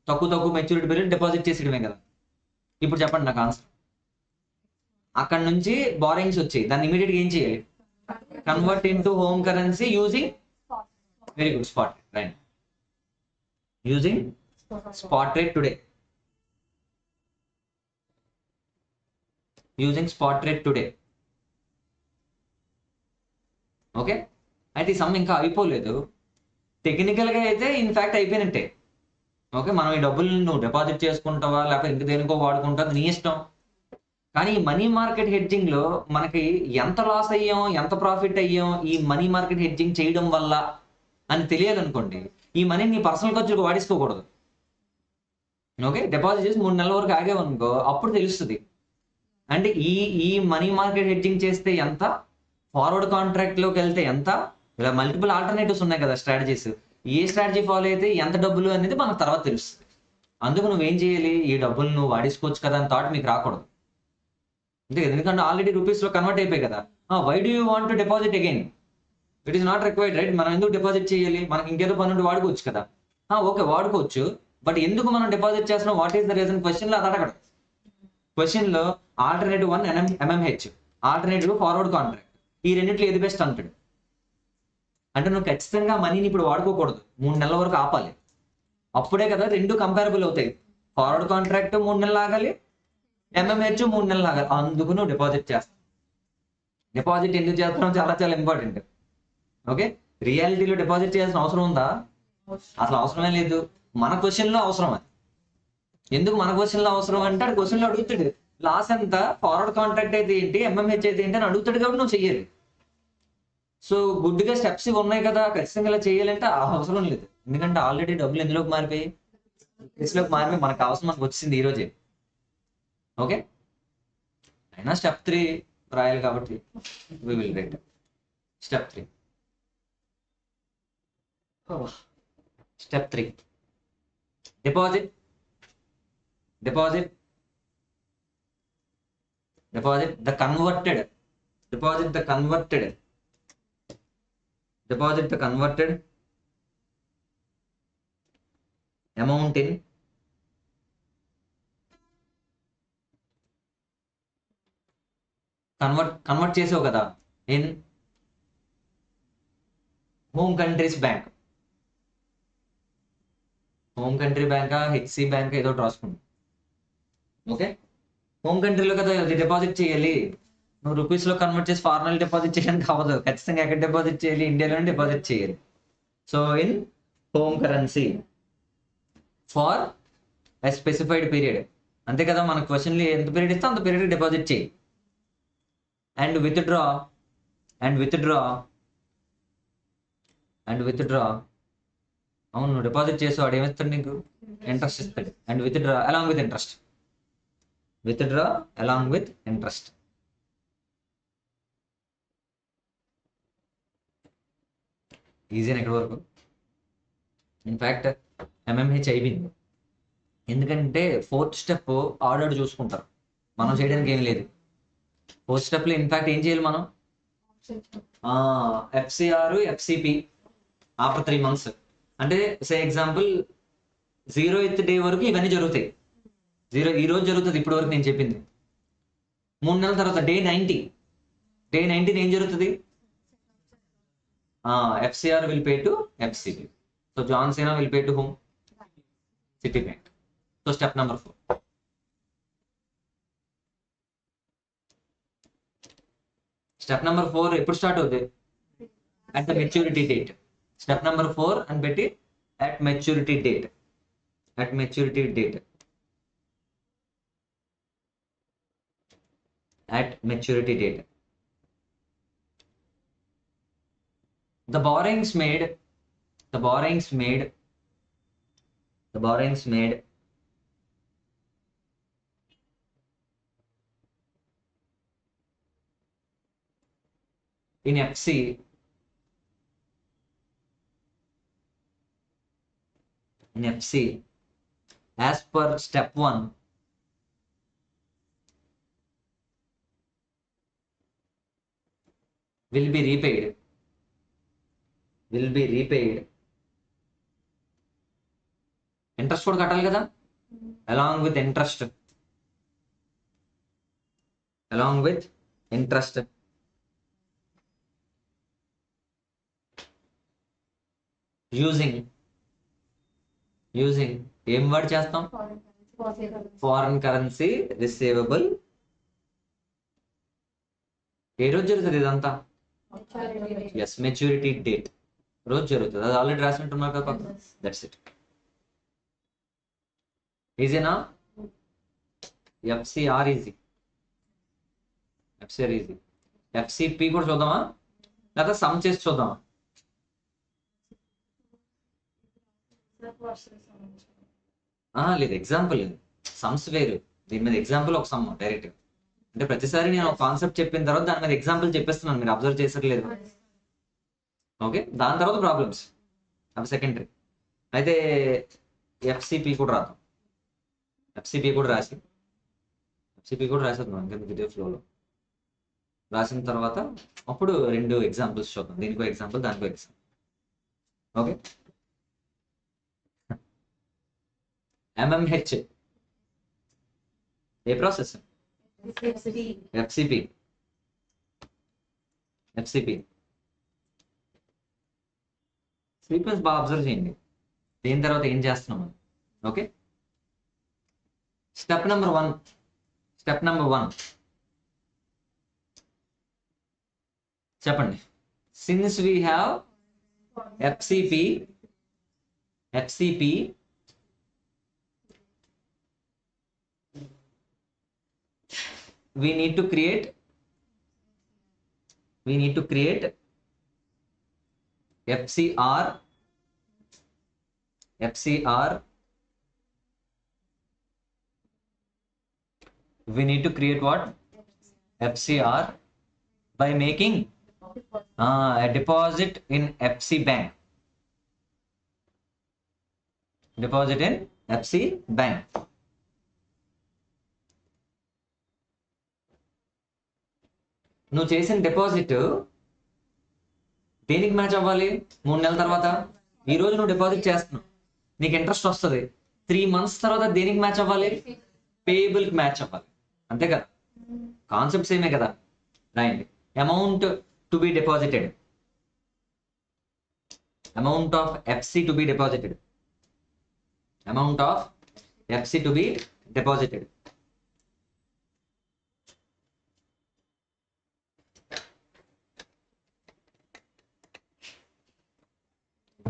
తక్కువ మెచ్యూరిటీ పీరియడ్ డిపాజిట్ చేసేయడమే కదా. ఇప్పుడు చెప్పండి నాకు ఆన్సర్. అక్కడ నుంచి బారోయింగ్స్ వచ్చాయి, దాన్ని ఇమీడియట్గా ఏం చేయాలి? Convert into home currency using very good spot rate. Right, using spot rate today. Using spot rate today. Okay, అయితే ఈ సమ్ ఇంకా అయిపోలేదు. టెక్నికల్గా అయితే ఇన్ఫ్యాక్ట్ అయిపోయినట్టే. ఓకే, మనం ఈ డబ్బులు నువ్వు డిపాజిట్ చేసుకుంటావా లేకపోతే ఇంక దేనికో వాడుకుంటావు, నీ ఇష్టం. కానీ ఈ మనీ మార్కెట్ హెడ్జింగ్ లో మనకి ఎంత లాస్ అయ్యాం, ఎంత ప్రాఫిట్ అయ్యాం ఈ మనీ మార్కెట్ హెడ్జింగ్ చేయడం వల్ల అని తెలియాలనుకోండి, ఈ మనీ నీ పర్సనల్ ఖర్చులకు వాడించుకోకూడదు. ఓకే, డిపాజిట్ చేసి 3 నెలల వరకు ఆగేవనుకో, అప్పుడు తెలుస్తుంది. అంటే ఈ మనీ మార్కెట్ హెడ్జింగ్ చేస్తే ఎంత, ఫార్వర్డ్ కాంట్రాక్ట్ లోకి వెళ్తే ఎంత, ఇలా మల్టిపుల్ ఆల్టర్నేటివ్స్ ఉన్నాయి కదా స్ట్రాటజీస్. ఏ స్ట్రాటజీ ఫాలో అయితే ఎంత డబ్బులు అనేది మనకు తర్వాత తెలుస్తుంది. అందుకు నువ్వేం చేయాలి, ఈ డబ్బులు నువ్వు వాడేసుకోవచ్చు కదా అని థాట్ మీకు రాకూడదు. అంతే కదా, ఎందుకంటే ఆల్రెడీ రూపీస్లో కన్వర్ట్ అయిపోయి కదా. Why do you want to deposit again? It is not required, right? మనం ఎందుకు డిపాజిట్ చేయాలి? మనకి ఇంకేదో పని ఉంటే వాడుకోవచ్చు కదా. ఓకే వాడుకోవచ్చు, బట్ ఎందుకు మనం డిపాజిట్ చేస్తున్నాం, వాట్ ఈస్ ద రీజన్? క్వశ్చన్లో అది అడగడం. క్వశ్చన్లో alternative 1 MMH, alternative forward contract, ఈ రెండింటిలో ఏది బెస్ట్ అంటాడు. అంటే నువ్వు ఖచ్చితంగా మనీని ఇప్పుడు వాడుకోకూడదు, 3 నెలల వరకు ఆపాలి. అప్పుడే కదా రెండు కంపారబుల్ అవుతాయి. ఫార్వర్డ్ కాంట్రాక్ట్ 3 నెలలు ఆగాలి, MMH 3 నెలలు ఆగాలి. అందుకు నువ్వు డిపాజిట్ చేస్తావు. డిపాజిట్ ఎందుకు చేస్తున్నావు చాలా చాలా ఇంపార్టెంట్. ఓకే, రియాలిటీలో డిపాజిట్ చేయాల్సిన అవసరం ఉందా? అసలు అవసరమే లేదు. మన క్వశ్చన్లో అవసరం అది. ఎందుకు మన క్వశ్చన్లో అవసరం అంటే అది క్వశ్చన్లో అడుగుతాడు, లాస్ ఎంత, ఫార్వర్డ్ కాంట్రాక్ట్ అయితే ఏంటి, MMH అయితే ఏంటి అని అడుగుతాడు, కాబట్టి నువ్వు చెయ్యాలి. సో గుడ్గా స్టెప్స్ ఇవి ఉన్నాయి కదా, ఖచ్చితంగా ఇలా చేయాలంటే అవసరం లేదు. ఎందుకంటే ఆల్రెడీ డబ్బులు ఎందులోకి మారిపోయి, కేసులోకి మారిపోయి, మనకు అవసరం మనకు వచ్చింది ఈ రోజే. ఓకే, అయినా స్టెప్ 3 రాయాలి కాబట్టి we will write step 3. Step 3, deposit the converted amount in convert చేసావు కదా in home country's bank. Home country బ్యాంకా, HC బ్యాంక్, ఏదో రాసుకోండి. ఓకే, హోమ్ కంట్రీలో కదా అది డిపాజిట్ చేయాలి. నువ్వు రూపీస్లో కన్వర్ట్ చేసి ఫారెన్ డిపాజిట్ చేయడానికి అవ్వదు, ఖచ్చితంగా ఎక్కడ డిపాజిట్ చేయాలి, ఇండియాలోనే డిపాజిట్ చేయాలి. So in home currency for a specified period. అంతే కదా, మన క్వశ్చన్లు ఎంత పీరియడ్ ఇస్తే అంత పీరియడ్ డిపాజిట్ చేయి. అండ్ విత్డ్రా అవును, నువ్వు డిపాజిట్ చేసేవాడు ఏమిస్తాడు నీకు? ఇంట్రెస్ట్ ఇస్తాడు. And withdraw along with interest. Easy ఎక్కడి వరకు? ఇన్ఫ్యాక్ట్ MMH అయిపోయింది, ఎందుకంటే 4th స్టెప్ ఆర్డర్ చూసుకుంటారు, మనం చేయడానికి ఏం లేదు. 4th స్టెప్లో ఇన్ఫ్యాక్ట్ ఏం చేయాలి మనం? FCR, FCP after 3 months. అంటే సే ఎగ్జాంపుల్ 0th డే వరకు ఇవన్నీ జరుగుతాయి. ఈ రోజు జరుగుతుంది, ఇప్పటి వరకు నేను చెప్పింది. 3 నెలల తర్వాత డే 90 ఏం జరుగుతుంది? FCR will pay to FCP. So John Cena will pay to home city bank. So step number 4. Step number 4 ఎప్పుడు స్టార్ట్ అవుతుంది? At the maturity date. Step number 4 అని పెట్టి at maturity date. The borrowings made in FC as per step 1 will be repaid interest కూడా కట్టాలి కదా, along with interest using ఏం word చేస్తాం? Foreign currency receivable. ఏ రోజు జరుగుతుంది ఇదంతా? మెచ్యూరిటీ డేట్ రోజు జరుగుతుంది. అది ఆల్రెడీ రాసినట్టున్నారు కదా పక్కన. That's it. ఈజీనా? FCR easy. FCP కూడా చూద్దామా, లేదా సమ్ చేసి చూద్దామా? లేదు, ఎగ్జాంపుల్ సమ్స్ వేరు, దీని మీద ఎగ్జాంపుల్ ఒక సమ్ డైరెక్ట్. అంటే ప్రతిసారి నేను ఒక కాన్సెప్ట్ చెప్పిన తర్వాత దాని మీద ఎగ్జాంపుల్ చెప్పేస్తున్నాను, మీరు అబ్జర్వ్ చేసట్లేదు. ఓకే, దాని తర్వాత ప్రాబ్లమ్స్ అవి సెకండరీ. అయితే FCP కూడా రాద్దాం. ఎఫ్సిపి కూడా రాసేద్దాం అందుకని ఇదే ఫ్లోలో రాసిన తర్వాత అప్పుడు 2 ఎగ్జాంపుల్స్ చూద్దాం, దీనికో ఎగ్జాంపుల్ దానికో ఎగ్జాంపుల్. ఓకే, ఎంఎంహెచ్ ఏ ప్రాసెస్? ఎఫ్సిపి సీక్వెన్స్ బాగా అబ్జర్వ్ చేయండి, దీని తర్వాత ఏం చేస్తున్నాం మనం. ఓకే, స్టెప్ నెంబర్ వన్ చెప్పండి. Since we have FCP we need to create FCR we need to create what? FCR by making a deposit in FC bank. నువ్వు చేసిన డిపాజిట్ దేనికి మ్యాచ్ అవ్వాలి? 3 నెలల తర్వాత. ఈ రోజు నువ్వు డిపాజిట్ చేస్తున్నావు, నీకు ఇంట్రెస్ట్ వస్తుంది. 3 months తర్వాత దేనికి మ్యాచ్ అవ్వాలి? పేయబుల్ కి మ్యాచ్ అవ్వాలి, అంతే కదా? కాన్సెప్ట్ సేమే కదా. రాయండి, amount to B deposited, amount of FC to be deposited,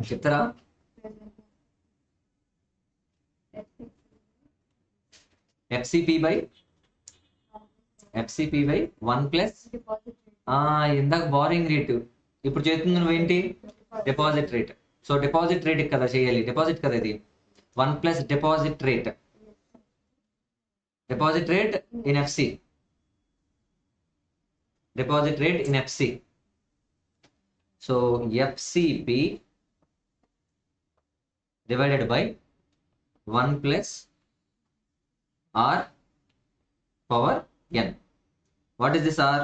చెప్తారా? ఎఫ్సిపి బై 1 ప్లస్ ఇందాక బారింగ్ రేటు, ఇప్పుడు చేస్తుంది నువ్వేంటి? Deposit rate. So deposit rate కదా చేయాలి, డిపాజిట్ కదా ఇది. 1 plus deposit rate in FC. So FCP divided by 1 plus R power n. What is this R?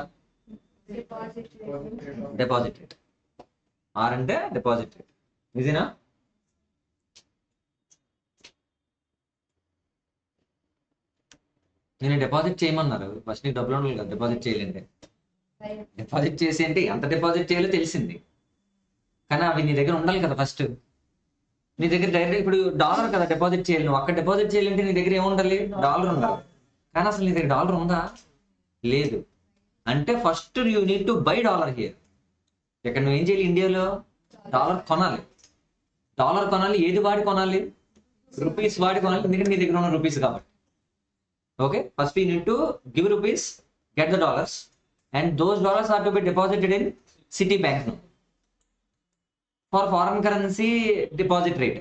Deposit rate. R అంటే deposit rate. ఇదేనా? నేను డిపాజిట్ చేయమన్నారు, ఫస్ట్ నీకు డబ్బులు ఉండాలి కదా డిపాజిట్ చేయాలంటే. డిపాజిట్ చేసి అంటే ఎంత డిపాజిట్ చేయాలో తెలిసింది, కానీ అవి నీ దగ్గర ఉండాలి కదా. ఫస్ట్ నీ దగ్గర డైరెక్ట్ ఇప్పుడు డాలర్ కదా డిపాజిట్ చేయాలి, నువ్వు అక్కడ డిపాజిట్ చేయాలంటే నీ దగ్గర ఏముండాలి? డాలర్ ఉండాలి. కానీ అసలు నీ దగ్గర డాలర్ ఉందా? లేదు. అంటే first you need to buy dollar here. ఇక్కడ నువ్వు ఏం చేయాలి? ఇండియాలో డాలర్ కొనాలి. ఏది వాడి కొనాలి? రూపీస్ వాడి కొనాలి, ఎందుకంటే నీ దగ్గర ఉన్న రూపీస్ కాబట్టి. Okay, first you need to give rupees, get the dollars, and those dollars are to be deposited in city bank for foreign currency deposit rate.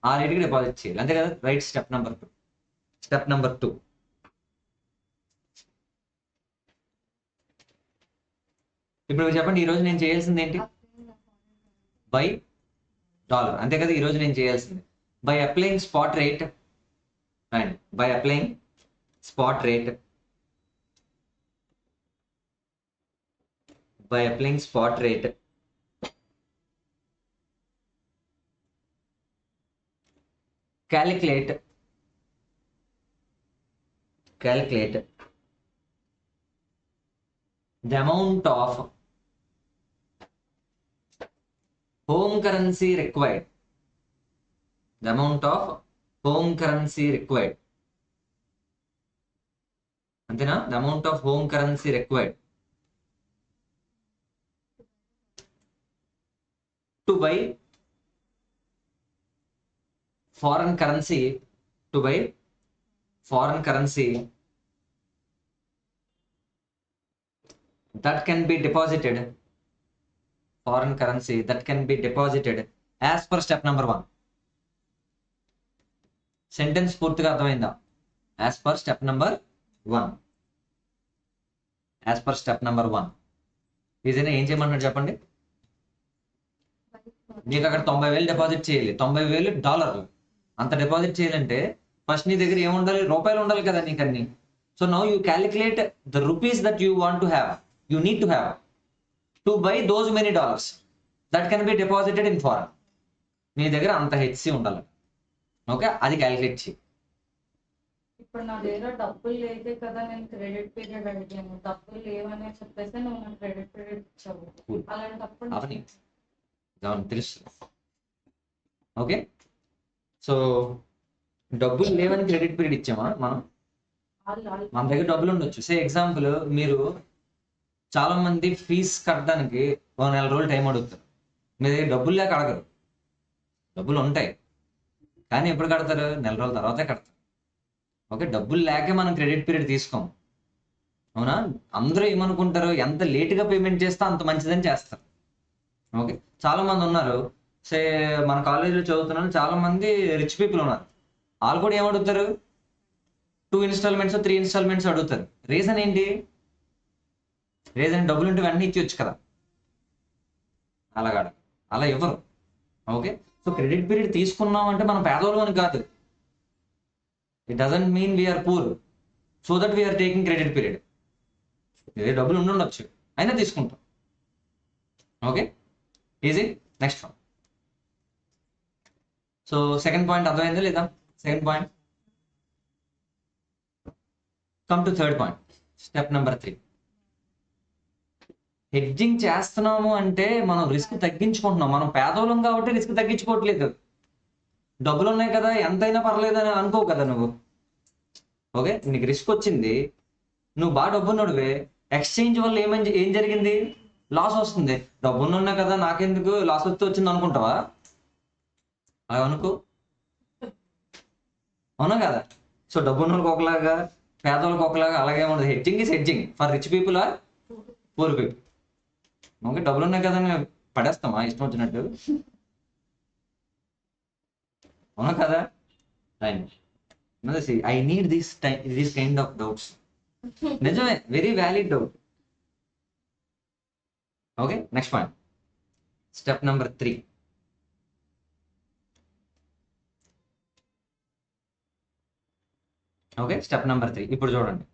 ఆ రేట్కి డిపాజిట్ చేయాలి, అంతే కదా? రైట్. Step number two. ఇప్పుడు చెప్పండి, ఈరోజు నేను చేయాల్సింది ఏంటి? బై డాలర్, అంతే కదా ఈరోజు నేను చేయాల్సింది. By applying spot rate and calculate the amount of home currency required. అంతేనా? the amount of home currency required to buy foreign currency that can be deposited as per step number 1. Sentence పూర్తిగా అర్థమైందా? as per step number 1. ఈజీనా? ఏం చేయమన్నాడు చెప్పండి. నీకు అక్కడ 90,000 deposit చేయాలి, 90,000 డాలర్లు. అంత డిపాజిట్ చేయాలంటే ఫస్ట్ నీ దగ్గర ఏముండాలి, రూపాయలు ఉండాలి కదా నీకు అన్ని. So now you calculate the rupees that you want to have, you need to have to buy those many dollars that can B deposited in foreign. నీ దగ్గర అంత హెచ్సి ఉండాలి. ఓకే, అది క్యాలిక్యులేట్ చేయి. ఇప్పుడు నా దగ్గర డబ్బులు లేదే కదా నేను క్రెడిట్ పీరియడ్ అడిగాను, డబ్బులు లేవని చెప్పేసి నువ్వు నాకు క్రెడిట్ పీరియడ్ ఇచ్చావు. Cool. అలాంటప్పుడు అవని తెలుస్తుంది. ఓకే, సో డబ్బులు లేవని క్రెడిట్ పీరియడ్ ఇచ్చామా మనం? మన దగ్గర డబ్బులు ఉండొచ్చు. సే ఎగ్జాంపుల్, మీరు చాలా మంది ఫీజ్ కట్టడానికి 1 నెల రోజులు టైం అడుగుతారు. మీ దగ్గర డబ్బులు లేక అడగరు, డబ్బులు ఉంటాయి కానీ ఎప్పుడు కడతారు? నెల రోజుల తర్వాతే కడతారు. ఓకే, డబ్బులు లేకే మనం క్రెడిట్ పీరియడ్ తీసుకోం. అవునా? అందరూ ఏమనుకుంటారు, ఎంత లేట్గా పేమెంట్ చేస్తే అంత మంచిదని చేస్తారు. ఓకే, చాలా మంది ఉన్నారు, సే మన కాలేజీలో చదువుతున్న చాలా మంది రిచ్ పీపుల్ ఉన్నారు. వాళ్ళు కూడా ఏమడుగుతారు, 2 ఇన్స్టాల్మెంట్స్ 3 ఇన్స్టాల్మెంట్స్ అడుగుతారు. రీజన్ ఏంటి? రీజన్ డబ్బులు ఉంటే వెంటనే ఇచ్చి కదా, అలాగాడ అలా ఇవ్వరు. ఓకే, సో క్రెడిట్ పీరియడ్ తీసుకున్నాం అంటే మనం పేదవాళ్ళం అని కాదు. It doesn't mean we are poor so that we are taking credit period. ఇదే డబ్బులు ఉండొచ్చు అయినా తీసుకుంటాం. Okay, easy. Next one. So second point అర్థమైందా లేదా? Second point. Come to third point, step number 3. Hedging చేస్తున్నాము అంటే మనం రిస్క్ తగ్గించుకుంటున్నాం. మనం పేదోళం కాబట్టి రిస్క్ తగ్గించుకోవట్లేదు. డబ్బులు ఉన్నాయి కదా ఎంతైనా పర్లేదు అని అనుకో కదా నువ్వు. ఓకే, నీకు రిస్క్ వచ్చింది, నువ్వు బాగా డబ్బున్నోడివే, ఎక్స్చేంజ్ వల్ల ఏం జరిగింది? లాస్ వస్తుంది. డబ్బున్నా కదా నాకెందుకు లాస్ వస్తే వచ్చింది అనుకుంటావా? అలా అనుకో, అవునా కదా? సో డబ్బున్నోళ్ళకి ఒకలాగా, పేదోళ్ళకి ఒకలాగా, అలాగే ఉండదు. Hedging is hedging for rich people or poor people. Okay, డబ్బులు ఉన్నాయి కదా పడేస్తామా ఇష్టం వచ్చినట్టు? అవునా కదా? I need this kind of doubts. నిజమే, very valid doubt. Okay, next point, step number 3. Okay, step number 3 ఇప్పుడు చూడండి.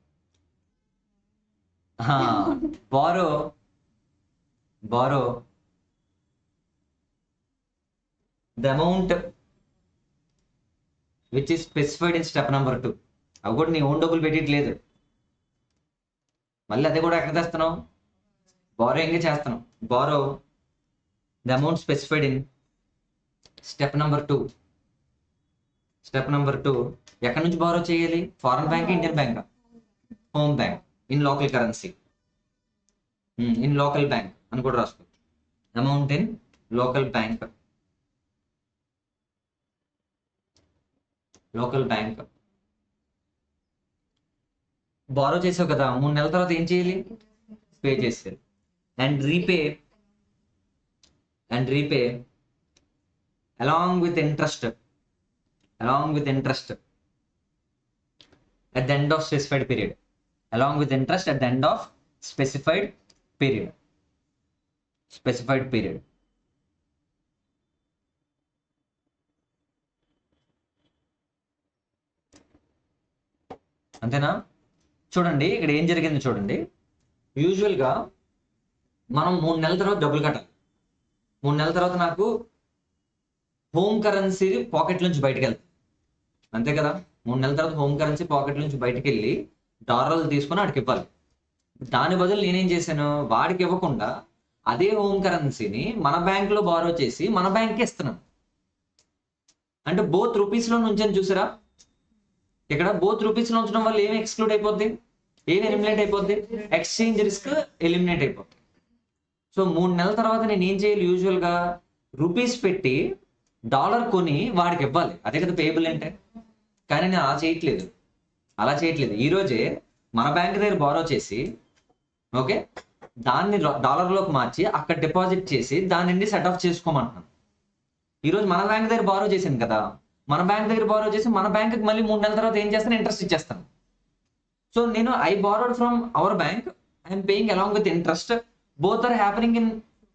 borrow the amount which is specified in step number 2. అవి కూడా నీ ఓన్ డబ్బులు పెట్టట్లేదు, మళ్ళీ అదే కూడా ఎక్కడ తెస్తున్నావు? బారోయింగ్ చేస్తున్నావు. Borrow the amount specified in step number 2. Step number 2 ఎక్కడి నుంచి బారో చేయాలి? Foreign bank, Indian bank, home bank, in local currency, in local bank అని కూడా రాసుకో. Amount in local bank, local bank. Borrow చేసావు కదా, 3 నెలల తర్వాత ఏం చేయాలి? పే చేసేది. And repay along with interest at the end of specified period. Along with interest at the end of specified period. అంతేనా? చూడండి ఇక్కడ ఏం జరిగింది చూడండి. యూజువల్గా మనం 3 నెలల తర్వాత డబ్బులు కట్టాలి. 3 నెలల తర్వాత నాకు హోమ్ కరెన్సీ పాకెట్ నుంచి బయటకు వెళ్తుంది, అంతే కదా? 3 నెలల తర్వాత హోమ్ కరెన్సీ పాకెట్ నుంచి బయటకు వెళ్ళి డాలర్లు తీసుకొని వాడికి ఇవ్వాలి. దాని బదులు నేనేం చేశాను, వాడికి ఇవ్వకుండా అదే హోమ్ కరెన్సీని మన బ్యాంకులో బారో చేసి మన బ్యాంక్కి ఇస్తున్నాను. అంటే బోత్ రూపీస్లో నుంచి చూసారా? ఇక్కడ బోత్ రూపీస్లో ఉంచడం వల్ల ఏమి ఎక్స్క్లూడ్ అయిపోద్ది, ఏమి ఎలిమినేట్ అయిపోద్ది? ఎక్స్చేంజ్ రిస్క్ ఎలిమినేట్ అయిపోద్ది. సో 3 నెలల తర్వాత నేను ఏం చేయాలి? యూజువల్గా రూపీస్ పెట్టి డాలర్ కొని వాడికి ఇవ్వాలి, అదే కదా పేబుల్ అంటే. కానీ నేను అలా చేయట్లేదు. ఈరోజే మన బ్యాంక్ దగ్గర బారో చేసి, ఓకే, దాన్ని డాలర్లోకి మార్చి అక్కడ డిపాజిట్ చేసి దాని నుండి సెట్ ఆఫ్ చేసుకోమంటున్నాను. ఈరోజు మన బ్యాంక్ దగ్గర బారో చేసింది కదా, మన బ్యాంక్ దగ్గర బారో చేసి మన బ్యాంక్కి మళ్ళీ 3 నెలల తర్వాత ఏం చేస్తాను? ఇంట్రెస్ట్ ఇచ్చేస్తాను. సో నేను I borrowed from our bank, I'm paying along with interest. Both are happening in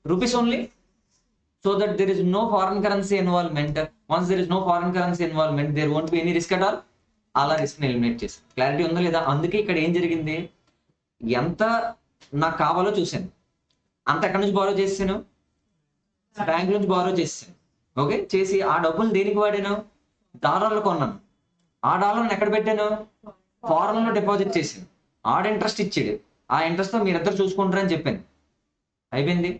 rupees only, so that there is no foreign currency involvement. Once there is no foreign currency involvement, there won't be any risk at all. అలా రిస్క్ని eliminate చేశాను. Clarity ఉందా లేదా? అందుకే ఇక్కడ ఏం జరిగింది, ఎంత నాకు కావాలో చూశాను, అంత ఎక్కడి నుంచి బారో చేసాను, బ్యాంక్ నుంచి బారో చేసాను. ఓకే, చేసి ఆ డబ్బులు దేనికి వాడాను, డాలర్లు కొన్నాను. ఆ డాలర్ని ఎక్కడ పెట్టాను, ఫారెన్ లో డిపాజిట్ చేశాను. ఆడ ఇంట్రెస్ట్ ఇచ్చాడు, ఆ ఇంట్రెస్ట్ తో మీరిద్దరు చూసుకుంటారని చెప్పాను. అయిపోయింది.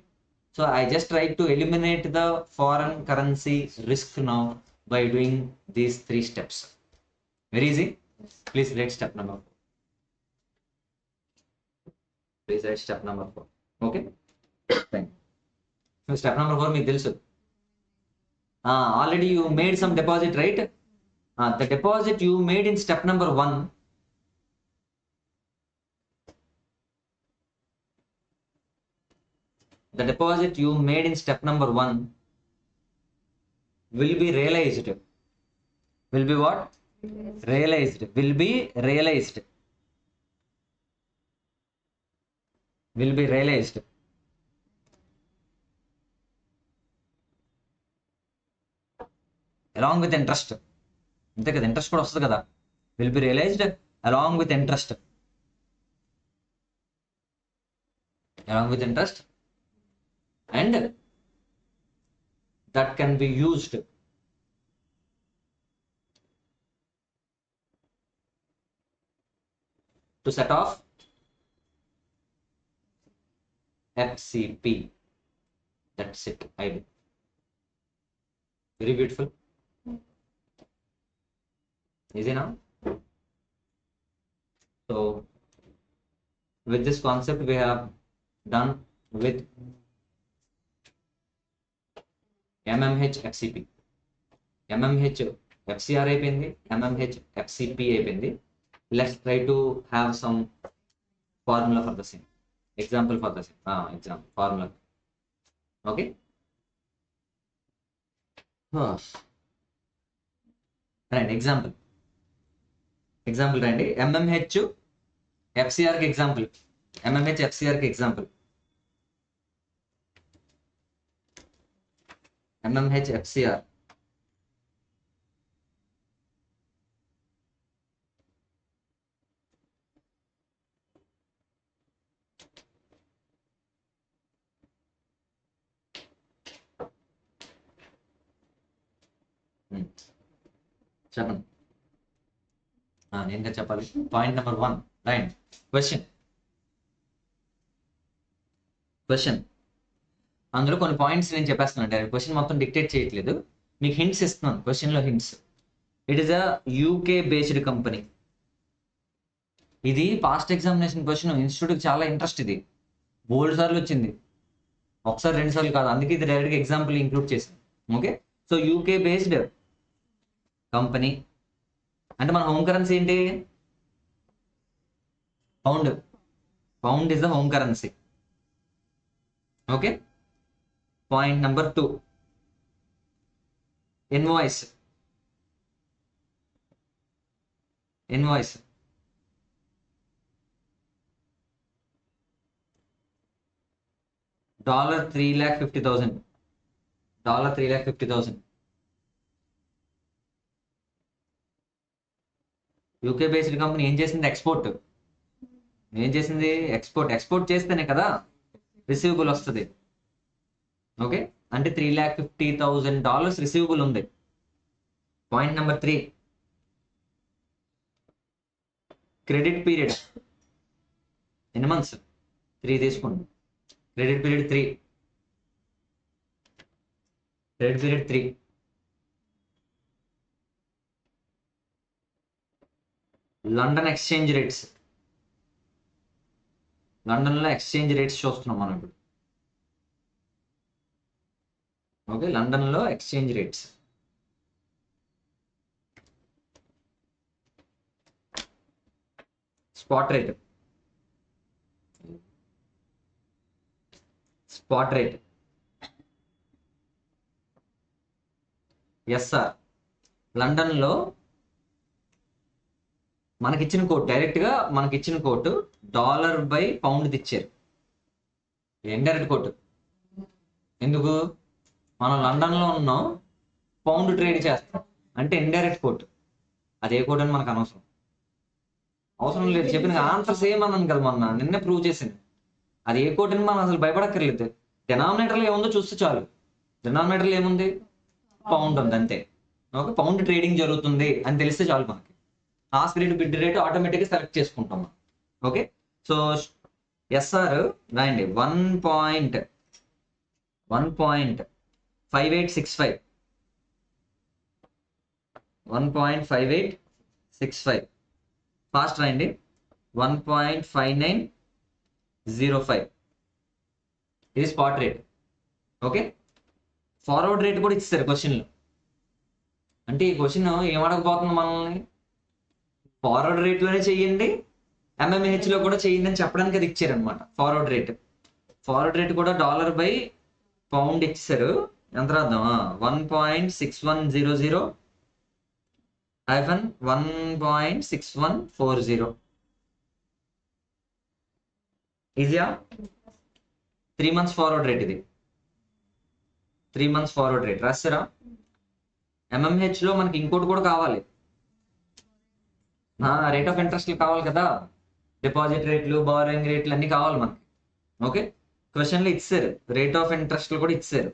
So I just try to eliminate the foreign currency risk now by doing these 3 steps. Very easy. Please write step number 4. Please write step number 4. Okay. Fine. So step number 4 మీకు తెలుసు. Already you made some deposit, right? The deposit you made in step number 1. The deposit you made in step number 1 will be realized. Will be what? Realized. Will be realized. Will be realized. Along with interest. అంతే కదా, interest కూడా వస్తుంది కదా. Will be realized along with interest. Along with interest. And that can be used to set off FCP. That's it. I do. Very beautiful. Easy now. So with this concept we have done with MMH FCP. MMH FCR అయిపోయింది, MMH FCP అయిపోయింది. Let's try to have some formula for the same. Example for the same. Example formula. Okay. Right. Example రండి. MMH FCR కి example. MMH FCR కి example. MMH FCR. చెప్పండి. నేను చెప్పాలి. Point number 1 right. Question అందులో కొన్ని points నేను చెప్పేస్తున్నాను. డైరెక్ట్ క్వశ్చన్ మొత్తం డిక్టేట్ చేయట్లేదు, మీకు హింట్స్ ఇస్తున్నాను. క్వశ్చన్లో hints. It is a UK based company. ఇది పాస్ట్ ఎగ్జామినేషన్ క్వశ్చన్. ఇన్స్టిట్యూట్కి చాలా ఇంట్రెస్ట్. ఇది బోల్డ్ సార్లు వచ్చింది, ఒకసారి 2 సార్లు కాదు. అందుకే ఇది డైరెక్ట్గా ఎగ్జాంపుల్ ఇంక్లూడ్ చేసింది. Okay. So UK based company అంటే మన హోమ్ కరెన్సీ ఏంటి, pound. Pound is the home currency. Okay. Point number 2, invoice. $350,000. UK based company ఏం చేసింది, ఎక్స్పోర్ట్. ఎక్స్పోర్ట్ చేస్తేనే కదా రిసీవబుల్ వస్తుంది. ఓకే, అంటే $350,000 రిసీవబుల్ ఉంది. పాయింట్ నెంబర్ 3, క్రెడిట్ పీరియడ్ ఎన్ని మంత్స్, 3 తీసుకోండి. Credit period 3. London exchange rates. లండన్లో ఎక్స్చేంజ్ రేట్స్ చూస్తున్నాం మనం ఇప్పుడు. ఓకే, లండన్లో exchange rates. Spot rate. SR. లండన్లో మనకిచ్చిన కోట్, డైరెక్ట్గా మనకిచ్చిన కోట్ $/పౌండ్ ఇచ్చారు. Indirect quote. ఎందుకు, మనం లండన్లో ఉన్నాం, పౌండ్ ట్రేడ్ చేస్తాం, అంటే ఇండైరెక్ట్ కోట్. అది ఏ కోడ్ అని మనకు అనవసరం. అవసరం లేదు, చెప్పిన ఆన్సర్ సేమ్ అన్నాను కదా మొన్న, నిన్నే ప్రూవ్ చేసింది. అది ఏ కోడ్ అని మనం అసలు భయపడక్కర్లేదు. డినామినేటర్లో ఏముందో చూస్తే చాలు. డినామినేటర్లో ఏముంది? పౌండ్ ఉంది అంతే. ఓకే, పౌండ్ ట్రేడింగ్ జరుగుతుంది అని తెలిస్తే చాలు మనకి. ఆస్క్ రేట్, బిడ్ రేట్ ఆటోమేటిక్గా సెలెక్ట్ చేసుకుంటాం. ఓకే, సో ఎస్ఆర్ రాయండి 1.5865 1.5865. ఫాస్ట్ రాయండి 1.5905. ఇది spot rate. Okay, forward rate కూడా ఇచ్చారు క్వశ్చన్లో. అంటే ఈ క్వశ్చన్ ఏం అడగబోతుంది మనల్ని? ఫార్వర్డ్ రేట్లోనే చెయ్యండి, ఎంఎంహెచ్లో కూడా చేయండి అని చెప్పడానికి అది ఇచ్చారనమాట. ఫార్వర్డ్ రేట్ కూడా $/పౌండ్ ఇచ్చారు. ఎంత రాద్దాం? 1.6100 -1.6140. ఈజీయా? 3 months ఫార్వర్డ్ రేట్. ఇది 3 months ఫార్వర్డ్ రేట్ రాస్తారా? ఎంఎంహెచ్లో మనకి ఇంకోటి కూడా కావాలి, రేట్ ఆఫ్ ఇంట్రెస్ట్లు కావాలి కదా, డిపాజిట్ రేట్లు, బారోయింగ్ రేట్లు అన్నీ కావాలి మనకి. ఓకే, క్వశ్చన్లో ఇచ్చారు, రేట్ ఆఫ్ ఇంట్రెస్ట్లు కూడా ఇచ్చారు.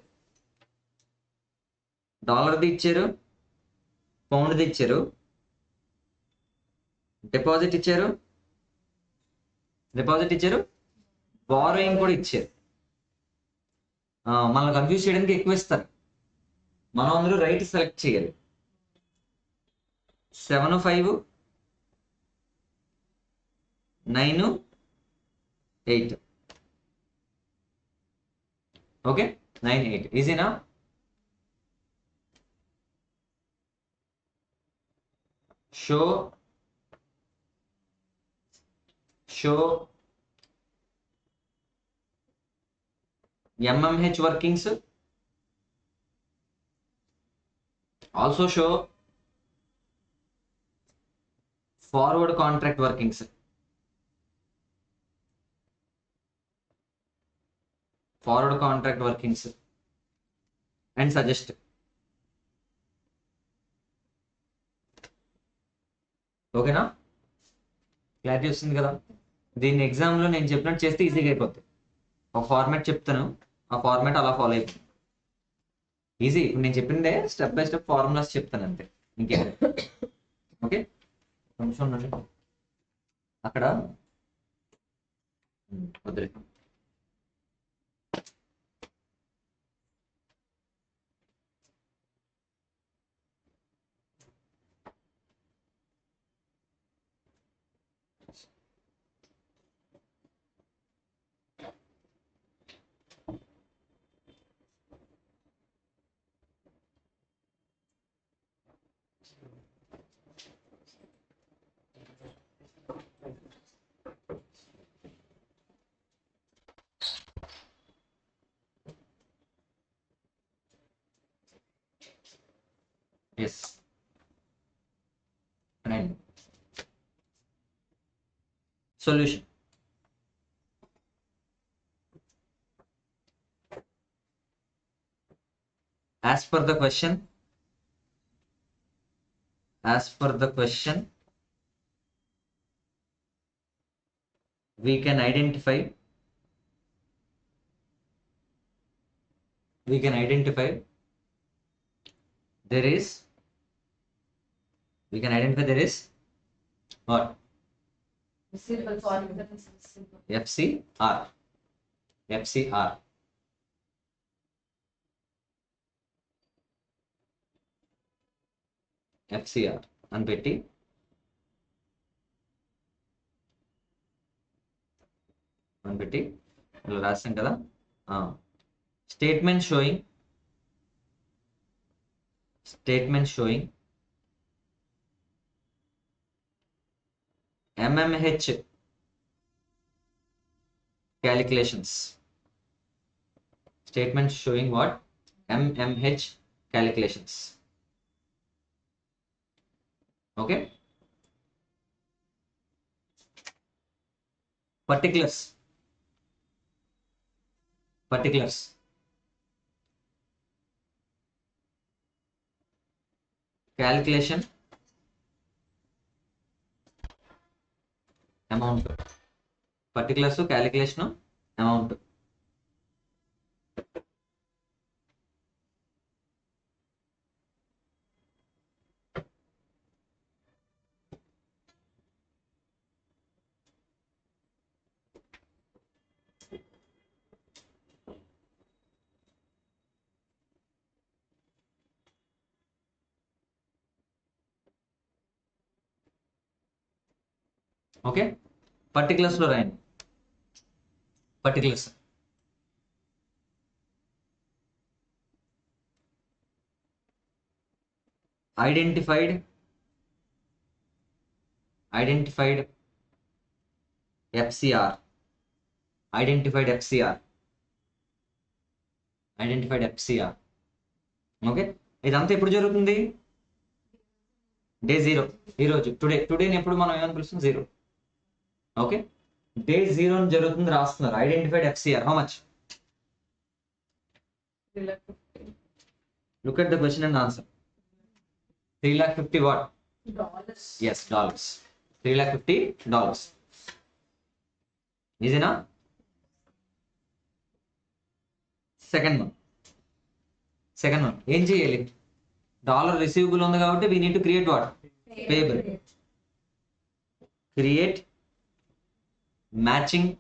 డాలర్ది ఇచ్చారు, పౌండ్ది ఇచ్చారు, డిపాజిట్ ఇచ్చారు, బారోయింగ్ కూడా ఇచ్చారు. మనల్ని కన్ఫ్యూజ్ చేయడానికి ఎక్కువ ఇస్తారు. మనం అందులో రైట్ సెలెక్ట్ చేయాలి. 7, 5, 9, 8. ఓకే, 9, 8 ఈజీనా? Show MMH workings, also show forward contract workings. And suggest. ఓకేనా? క్లారిటీ వస్తుంది కదా? దీన్ని ఎగ్జామ్లో నేను చెప్పినట్టు చేస్తే ఈజీగా అయిపోతుంది. ఒక ఫార్మాట్ చెప్తాను, ఆ ఫార్మాట్ అలా ఫాలో అయిపోతుంది. ఈజీ. ఇప్పుడు నేను చెప్పిందే స్టెప్ బై స్టెప్ ఫార్ములాస్ చెప్తాను అంతే, ఇంకేం. ఓకే, కొంచెం ఉండండి అక్కడ. వదిలే. Yes. Right. Solution. As per the question, we can identify there is what? FCR. అని పెట్టి ఇలా రాస్తాం కదా. Statement sowing MMH calculations. Statement showing what? MMH calculations. Okay. Particulars. Calculation amount, particulars calculation amount. Okay, particulars లో రాయండి. Particulars identified FCR, identified FCR. Okay, ఇదంతా ఎప్పుడు జరుగుతుంది? డే 0, ఈరోజు టుడేని ఎప్పుడు మనం ఏమని పిలుస్తాం? 0. ఓకే, డే 0 జరుగుతుంది రాస్తున్నారు. Identified FCR how much? Look at the question and answer. 350 what? dollars. Yes, dollars. $350. ఈజీనా? సెకండ్ వన్ ఏం చేయాలి? డాలర్ రిసీవబుల్ ఉంది కాబట్టి we need to create what? Payable. Create matching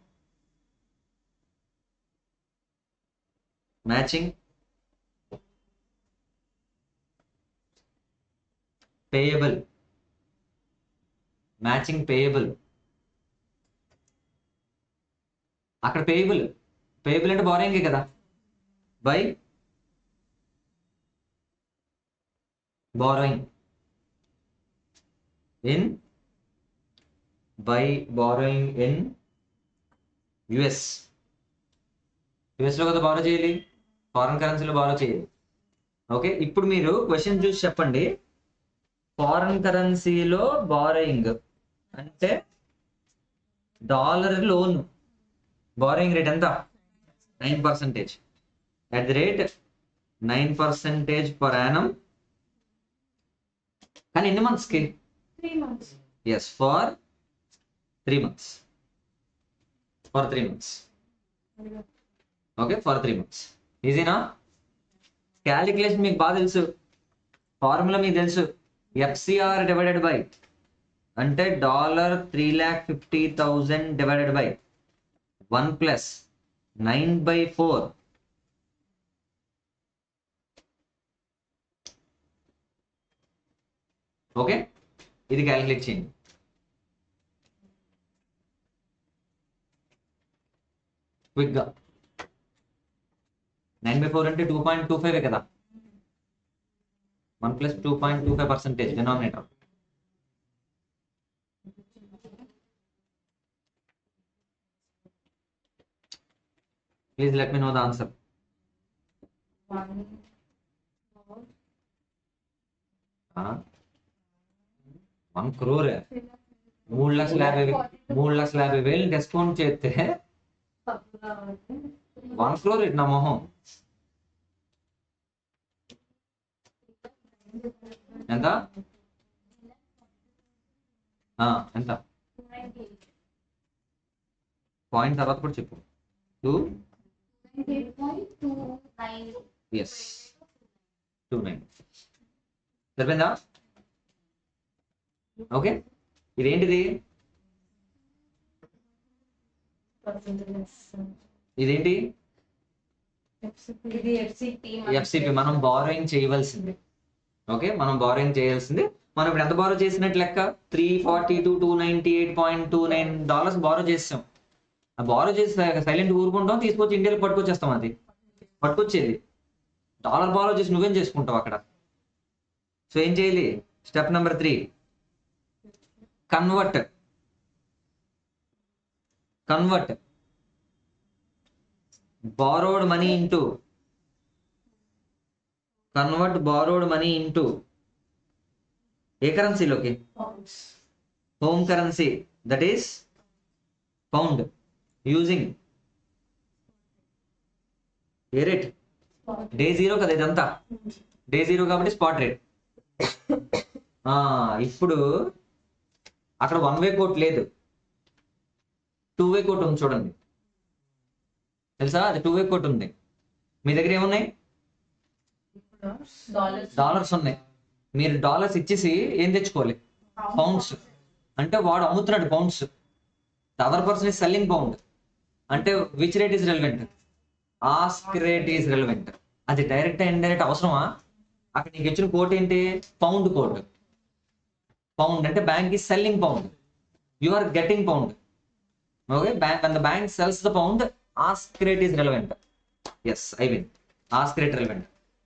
payable. అక్కడ పేయబుల్ అంటే బారోయింగ్ కదా, బై బారోయింగ్ ఇన్ యుఎస్ లో కదా బారో చేయాలి, ఫారెన్ కరెన్సీలో బారో చేయాలి. ఓకే, ఇప్పుడు మీరు క్వశ్చన్ చూసి చెప్పండి. ఫారెన్ కరెన్సీలో బారోయింగ్ అంటే డాలర్ లోన్ బారోయింగ్ రేట్ ఎంత? 9%. At the rate 9% per annum. కానీ ఎన్ని మంత్స్ కి? 3 months. Yes, for 3 months. Okay, for 3 months. ఈజీనా? క్యాలిక్యులేషన్ మీకు బాగా తెలుసు, ఫార్ములా మీకు తెలుసు. ఎఫ్సిఆర్ డివైడెడ్ బై అంటే $350,000 డివైడెడ్ బై 1 + 9/4. ఓకే, ఇది క్యాలిక్యులేట్ చేయండి. క్విక్గా 9/4 అంటే 2.25 కదా, 1 + 2.25% denominator. Please let me know the answer. 1 crore. 3,50,000 discount చేస్తే 1 crore ఇటు నా మొహం. ఎంత? ఎంత? పాయింట్ తర్వాత కూడా చెప్పు. 298.29. ఎస్, 29. సరిపోయిందా? ఓకే, ఇదేంటిది? ఇదేంటి? ఎఫ్సిపి. మనం బారోయింగ్ చేయవలసింది. ఓకే, మనం బారోయింగ్ చేయాల్సింది. మనం ఇప్పుడు ఎంత బారో చేసినట్టు లెక్క? $342,298.29 బారో చేసాం. ఆ బారో చేసి సైలెంట్ ఊరుకుంటాం, తీసుకొచ్చి ఇండియాలో పట్టుకొచ్చేస్తాం. అది పట్టుకొచ్చేది డాలర్ బారో చేసి నువ్వేం చేసుకుంటావు అక్కడ? సో ఏం చేయాలి? Step number 3, convert borrowed money into ఏ కరెన్సీలోకి? Home currency, that is pound. Using ఏ రేట్? డే 0 కదా ఇదంతా. డే 0 కాబట్టి స్పాట్ రేట్. ఇప్పుడు అక్కడ 1 వే కోట్ లేదు, టూ వే కోట్ ఉంది చూడండి, తెలుసా? అది టూ వే కోట్ ఉంది. మీ దగ్గర ఏమున్నాయి? డాలర్స్ ఉన్నాయి. మీరు డాలర్స్ ఇచ్చేసి ఏం తెచ్చుకోవాలి? పౌండ్స్. అంటే వాడు అమ్ముతున్నాడు pounds, the other person is selling pound. అంటే which rate is relevant? Ask rate is relevant. అది డైరెక్ట్ ఇండైరెక్ట్ అవసరమా? అక్కడ నీకు ఇచ్చిన కోట్ ఏంటి? Pound quote. పౌండ్ అంటే bank is selling pound, you are getting pound. Okay, when the bank sells the pound, ask rate is relevant. Yes, I win. Ask rate relevant.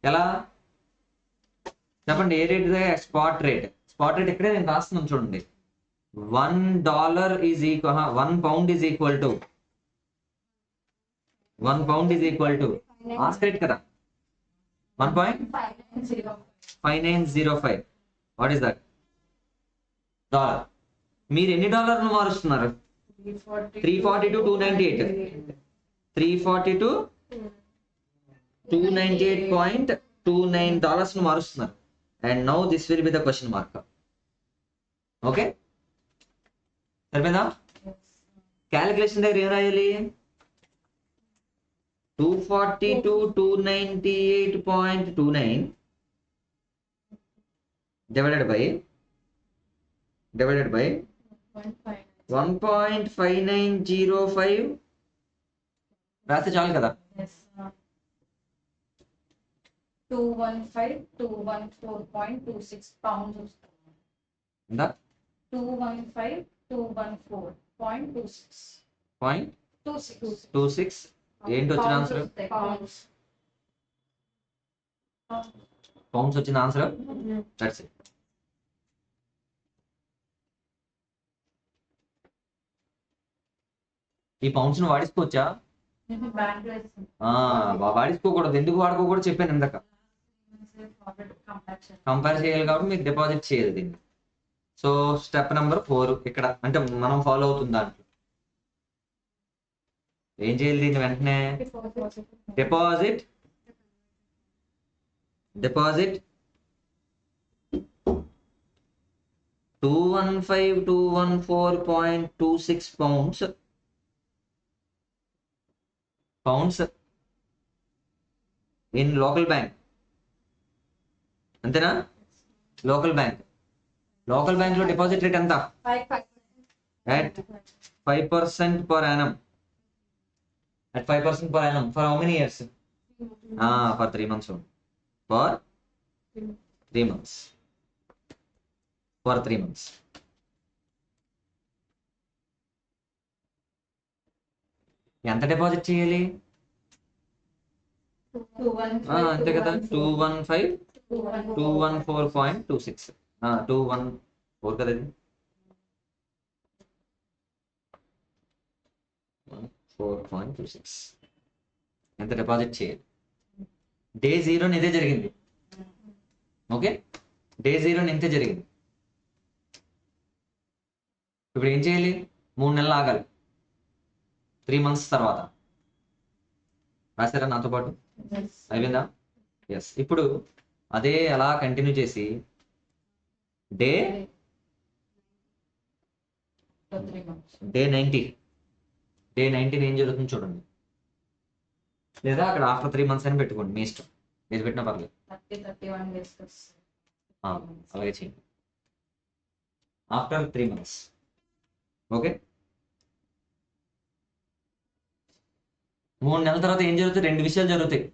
ఎలా చెప్పండి? ఏ rate? Spot rate. Spot rate ఇక్కడే నేను రాస్తున్నాను చూడండి. $1 is equal, 1 pound is equal to 1 pound is equal to ask rate కదా, 1.5905. What is that? Dollar. మీరు ఎన్ని డాలర్లు మారుస్తున్నారు? 342 298. 342 $298.29 ను మారుస్తున్నారు. And now this will be the question mark. Okay, సరిపోయిందా? క్యాలిక్యులేషన్ దగ్గర ఏం రాయాలి? 242 298.29 డివైడెడ్ బై 1.5905 రాస్తే చాలు కదా. 215,214.26 pounds వస్తుంది. ఎంత? 215,214.26. పాయింట్ 26. ఏంటి వచ్చిన ఆన్సర్? పౌండ్స్ వచ్చిన ఆన్సర్. That's it. ఈ పౌండ్స్ ను వాడించుకోవచ్చా? వాడించుకోకూడదు. ఎందుకు వాడుకోకూడదు చెప్పాను ఇందాక. కంపేర్ చేయాలి కాబట్టి మీకు డిపాజిట్ చేయాలి దీన్ని. సో స్టెప్ నెంబర్ 4 ఇక్కడ, అంటే మనం ఫాలో అవుతుంది దాంట్లో ఏం చేయాలి? దీన్ని వెంటనే deposit 215,214.26 pounds in local bank. అంతేనా? లోకల్ బ్యాంక్ లో డిపాజిట్ రేట్ ఎంత? at 5% per annum. At 5% per annum for how many years? For 3 months only. For 3 months. For 3 months. ఎంత డిపాజిట్ చేయాలి? అంతే కదా, 214.26. 214 కదా ఇది. 4.26 ఎంత డిపాజిట్ చేయాలి? డే 0 ఇదే జరిగింది. ఓకే, డే 0 ఇంతే జరిగింది. ఇప్పుడు ఏం చేయాలి? 3 నెలలు ఆగాలి, 3 months తర్వాత. రాశారా నాతో పాటు? అయిపోయిందా? ఎస్. ఇప్పుడు అదే అలా కంటిన్యూ చేసి డే 90 ఏం జరుగుతుంది చూడండి. లేదా అక్కడ ఆఫ్టర్ 3 months అని పెట్టుకోండి, మీ ఇష్టం, ఏది పెట్టినా పర్లేదు. 31 days. అలాగే చేయండి. After 3 months. ఓకే, 3 నెలల తర్వాత ఏం జరుగుతుంది? 2 విషయాలు జరుగుతాయి.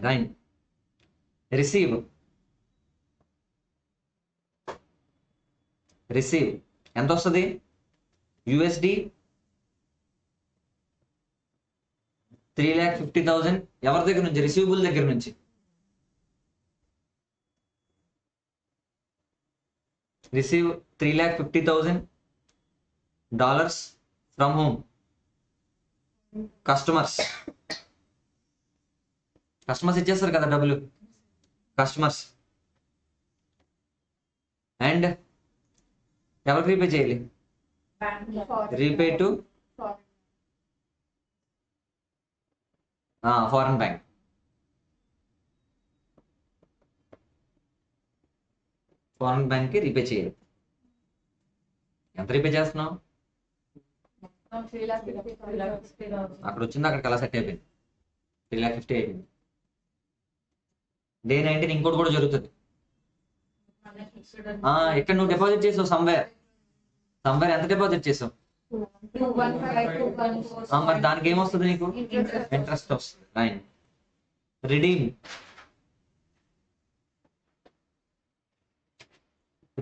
రైట్, రిసీవ్ ఎంత వస్తుంది? USD 3,50,000 ఎవరి దగ్గర నుంచి? రిసీవబుల్ దగ్గర నుంచి. Receive $3,50,000 from home? కస్టమర్స్ ఇచ్చేస్తారు కదా డబ్బులు, కస్టమర్స్. అండ్ ఎవరికి రీపే చేయాలి? Repay to foreign bank. Foreign bank కి రీపే చేయాలి. ఎంత రీపే చేస్తున్నావు? 3,50,000 అక్కడ వచ్చింది, అక్కడ కలా సెట్ అయిపోయింది. 3,50,000 అయిపోయింది. డే 19 ఇంకోటి కూడా జరుగుతుంది. ఇక్కడ నువ్వు డిపాజిట్ చేసావు సమ్వేర్ ఎంత డిపాజిట్ చేసావు? 215 మరి దానికి ఏమొస్తుంది నీకు? ఇంట్రెస్ట్ వస్తుంది. రైట్.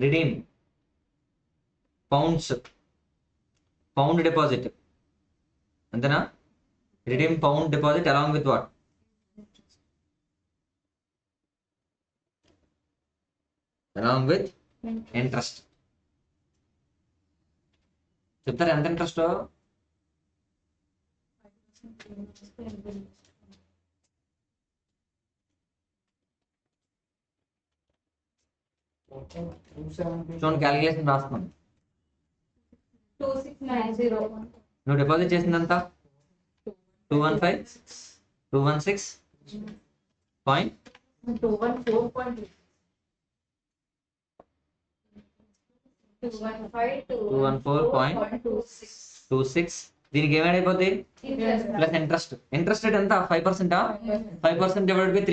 రిడీమ్ పౌండ్ డిపాజిట్ అంతేనా? Redeem pound deposit along with what? Along with interest. చెప్తారా ఎంత ఇంట్రెస్ట్? చూడండి, క్యాలిక్యులేషన్ రాస్తున్నాను. 2690 నువ్వు డిపాజిట్ చేసిందంత 216 పాయింట్ 214.26. దీనికి ఏమైనా అయిపోద్ది? ప్లస్ ఇంట్రెస్ట్ రేట్ ఎంత? 5%. 5% డివైడెడ్ బై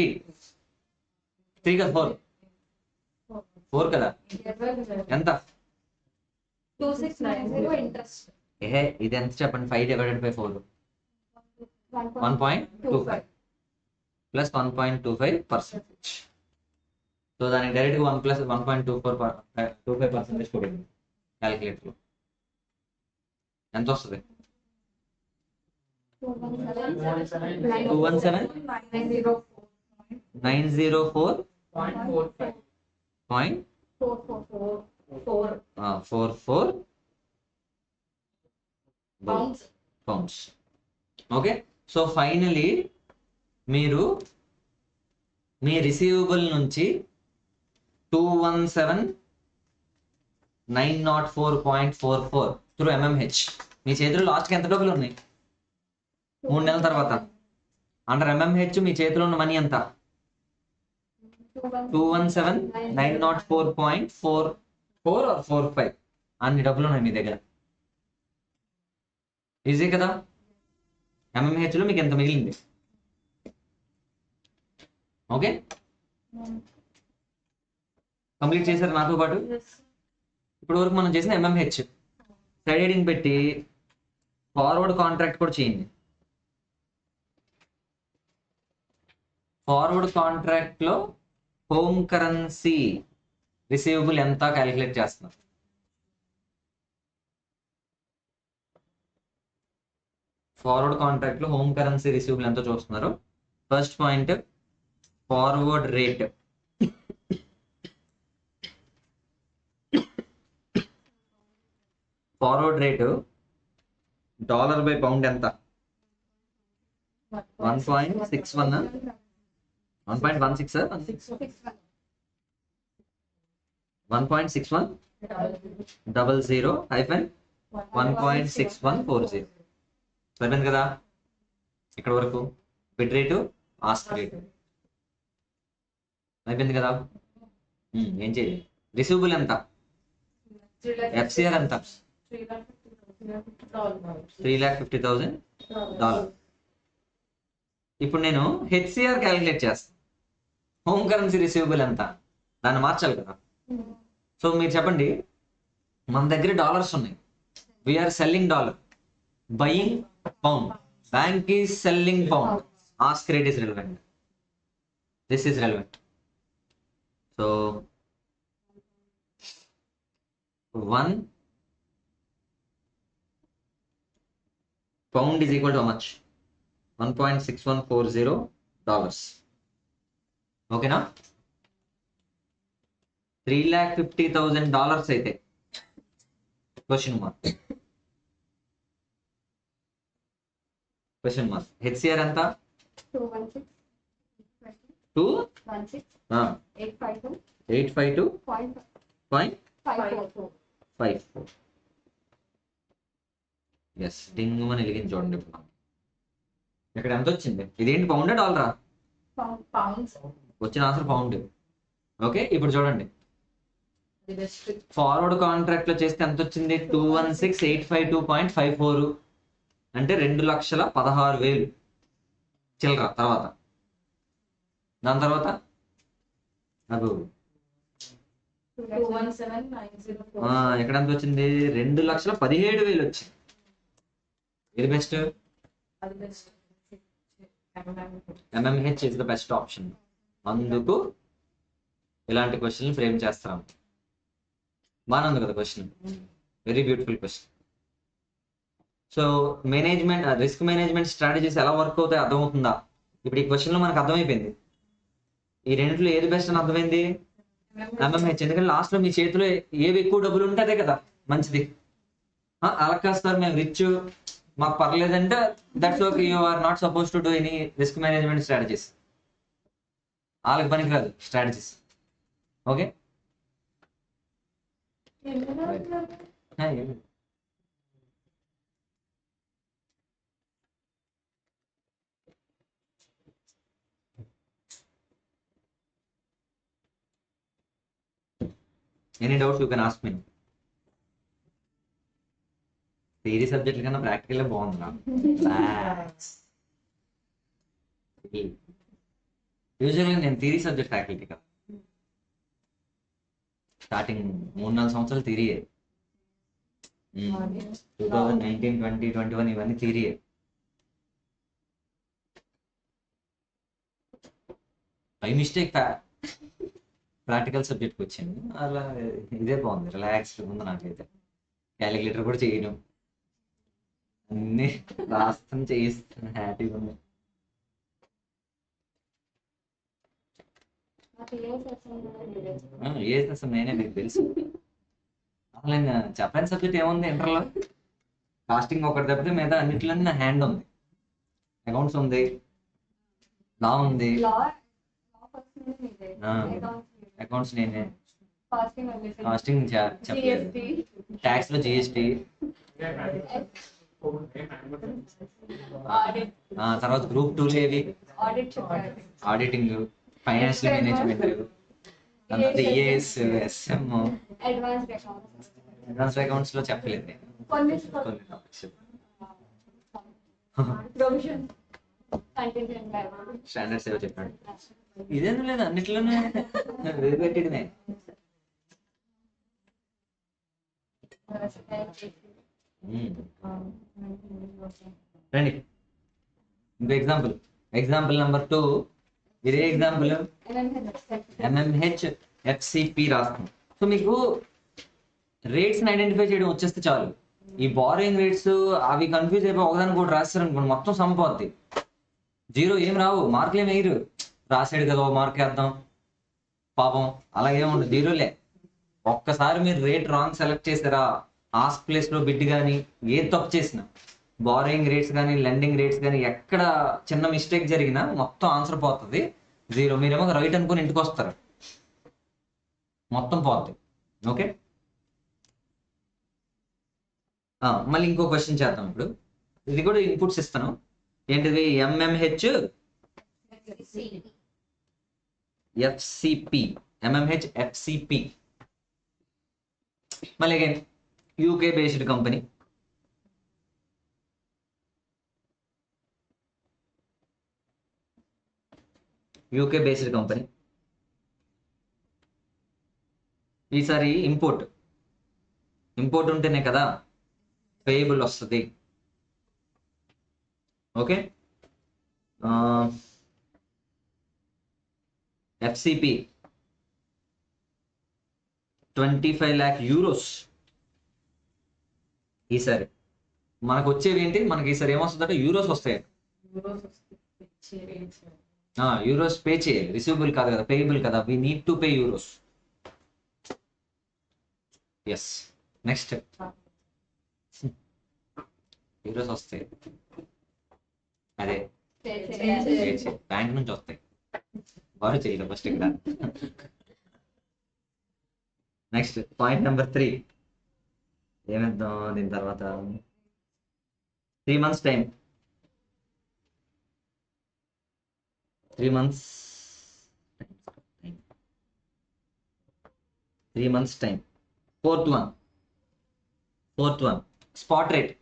3 కదా? 4 కదా? ఎంత? 2690 ఇంట్రెస్ట్. ఇది ఎంత చెప్పండి? 5 డివైడెడ్ బై 4 1.25 ప్లస్ 1.25%. సో దానికి డైరెక్ట్ గా 1 ప్లస్ 1.25% కొట్టింది క్యాలిక్యులేటర్ లో. ఎంత వస్తుంది? 217,904.44 pounds. ఓకే. సో ఫైనలీ మీరు మీ రిసీవబుల్ నుంచి 217,904.44 త్రూ MMH మీ చేతిలో లాస్ట్కి ఎంత డబ్బులు ఉన్నాయి? 3 నెలల తర్వాత అండర్ MMH మీ చేతిలో ఉన్న మనీ ఎంత? 217,904.44 or 45 అన్ని డబ్బులు ఉన్నాయి మీ దగ్గర. ఈజీ కదా? MMH లో మీకు ఎంత మిగిలింది? ఓకే, కంప్లీట్ చేశారు నాతో పాటు. ఇప్పటి వరకు మనం చేసిన MMH సైడ్ హెడింగ్ పెట్టి ఫార్వర్డ్ కాంట్రాక్ట్ కూడా చేయండి. ఫార్వర్డ్ కాంట్రాక్ట్ లో హోమ్ కరెన్సీ రిసీవబుల్ ఎంత క్యాలిక్యులేట్ చేస్తున్నారు? ఫార్వర్డ్ కాంట్రాక్ట్ లో హోమ్ కరెన్సీ రిసీవబుల్ ఎంత చూస్తున్నారు? First point, forward rate. Forward rate dollar by pound ఎంత? 1.61 1.16 1.6100 హైఫెన్ 1.6140. సరిపోయింది కదా? ఇక్కడ వరకు బిడ్ రేటు, ఆస్క్ రేటు అయిపోయింది కదా? ఏం చేయాలి? రిసీవబుల్ ఎంత? FCR ఎంత? $350,000. ఇప్పుడు నేను HCR క్యాలిక్యులేట్ చేస్తాను. హోమ్ కరెన్సీ రిసీవబుల్ ఎంత? దాన్ని మార్చాలి కదా? సో మీరు చెప్పండి, మన దగ్గర డాలర్స్ ఉన్నాయి, we are selling dollar, buying pound, bank is selling pound, ask rate is relevant, this is relevant. So 1 pound is equal to how much? $1.6140. ఓకేనా? $350,000 అయితే క్వశ్చన్ మార్క్. HCR ఎంత? 852.54. ఎస్, డింగ్ అని వెలిగింది చూడండి. ఇప్పుడు ఇక్కడ ఎంత వచ్చింది? ఇదేంటి, పౌండా డాలరా? వచ్చిన ఆన్సర్ పౌండ్. ఓకే, ఇప్పుడు చూడండి, అది బెస్ట్. ఫార్వర్డ్ కాంట్రాక్ట్ లో చేస్తే ఎంత వచ్చింది? 216,852.54, అంటే 2,16,000 చిల్లర. తర్వాత దాని తర్వాత నాకు 217,904. ఇక్కడ ఎంత వచ్చింది? 2,17,000 వచ్చింది. ఏది బెస్ట్? అది best. MMH is the best option. అందుకు ఇలాంటి క్వశ్చన్ ఫ్రేమ్ చేస్తాం. బాగానే ఉంది కదా question, very beautiful question. So management, risk management strategies ఎలా వర్క్ అవుతాయి అర్థమవుతుందా? ఇప్పుడు ఈ క్వశ్చన్ లో మనకు అర్థమైపోయింది. ఈ రెండిట్లో ఏది బెస్ట్ అని అర్థమైంది? ఎంఎంహెచ్. ఎందుకంటే లాస్ట్ లో మీ చేతిలో ఏవి ఎక్కువ డబ్బులు ఉంటే అదే కదా మంచిది. అలా కాదు సార్ మేము రిచ్, మాకు పర్లేదంటే that's okay, you are not suppose to do any risk management strategies. వాళ్ళకి పనికిరాదు strategies. Okay, any doubts you can ask me. Theory subject కన్నా ప్రాక్టికల్ బాగుంది నాకు. యూజువల్గా నేను థియరీ సబ్జెక్ట్ ఫ్యాకల్టీ కదా. స్టార్టింగ్ 3-4 సంవత్సరాలు థియరీయే. 2019, 20, 21 ఇవన్నీ థియరీయే. బై మిస్టేక్ ప్రాక్టికల్ సబ్జెక్ట్కి వచ్చింది. అలా ఇదే బాగుంది, రిలాక్స్డ్ ఉంది నాకైతే. క్యాలిక్యులేటర్ కూడా చేయను, అన్ని రాస్తాను చేయిస్తాను, హ్యాపీగా ఉంది. ఏ అసలు నేనే, మీకు తెలుసు. అసలు నేను చెప్పని సబ్జెక్ట్ ఏముంది ఇంటర్లో? కాస్టింగ్ ఒకటి తప్పితే మిగతా అన్నింటిలోనే నా హ్యాండ్ ఉంది. అకౌంట్స్ ఉంది, లా ఉంది. అకౌంట్స్ నేనే, కాస్టింగ్ చెప్పలేదు, ట్యాక్స్ లో జిఎస్టీ, తర్వాత గ్రూప్ 2 ఏవి? Auditing, financial management, EAS, SM, advance accounts లో చెప్పలేదు నేను కొన్ని టాపిక్స్. స్టాండర్డ్స్ ఏవో చెప్పాడు. ఇదేం లేదు, అన్నిట్లోనే పెట్టినే. రండి ఇంకో ఎగ్జాంపుల్. Example number 2. ఇదే ఎగ్జాంపుల్ ఎంఎంహెచ్ ఎఫ్సిపి రాస్తాం. సో మీకు రేట్స్ని ఐడెంటిఫై చేయడం వచ్చేస్తే చాలు. ఈ బారోయింగ్ రేట్స్ అవి కన్ఫ్యూజ్ అయిపోయి ఒకదాని కూడా రాస్తారు అనుకోండి, మొత్తం సంపోద్ది. 0 ఏం రావు, మార్కులు ఏమి వేయరు. రాసాడు కదా, 1 మార్క్ వేద్దాం పాపం, అలాగే ఉండదు, 0లే. ఒక్కసారి మీరు రేట్ రాంగ్ సెలెక్ట్ చేసారా, ఆస్క్ ప్లేస్ లో బిడ్ కానీ ఏది తప్పు చేసినా, బారోయింగ్ రేట్స్ కానీ లెండింగ్ రేట్స్ కానీ ఎక్కడ చిన్న మిస్టేక్ జరిగినా మొత్తం ఆన్సర్ పోతుంది 0. మీరేమో రైట్ అనుకుని ఇంటికి వస్తారు, మొత్తం పోతుంది. ఓకే, మళ్ళీ ఇంకో క్వశ్చన్ చేద్దాం ఇప్పుడు. ఇది కూడా ఇన్పుట్స్ ఇస్తాను. ఏంటిది? ఎంఎంహెచ్ ఎఫ్సిపి, ఎంఎంహెచ్ ఎఫ్సిపి. మళ్ళీ again UK based company. UK based company. ఈసారి ఇంపోర్ట్ ఉంటేనే కదా పేయబుల్ వస్తుంది. Okay, FCP 25 lakh euros. ఈసారి మనకు వచ్చేవి ఏంటి? మనకి ఈసారి ఏమొస్తుందంటే యూరోస్ వస్తాయి. యూరోస్ పే చేయాలి, రిసీవబుల్ కాదు కదా, పేయబుల్ కదా. We need to pay euros. Yes, next euros వస్తాయి, అదే బ్యాంక్ నుంచి వస్తాయి, వారు చేయలేదు ఫస్ట్ ఇక్కడ. నెక్స్ట్ పాయింట్ నెంబర్ 3 ఏమిద్దాం దీని తర్వాత? 3 months time. 3 months 3 months time. Fourth one, spot rate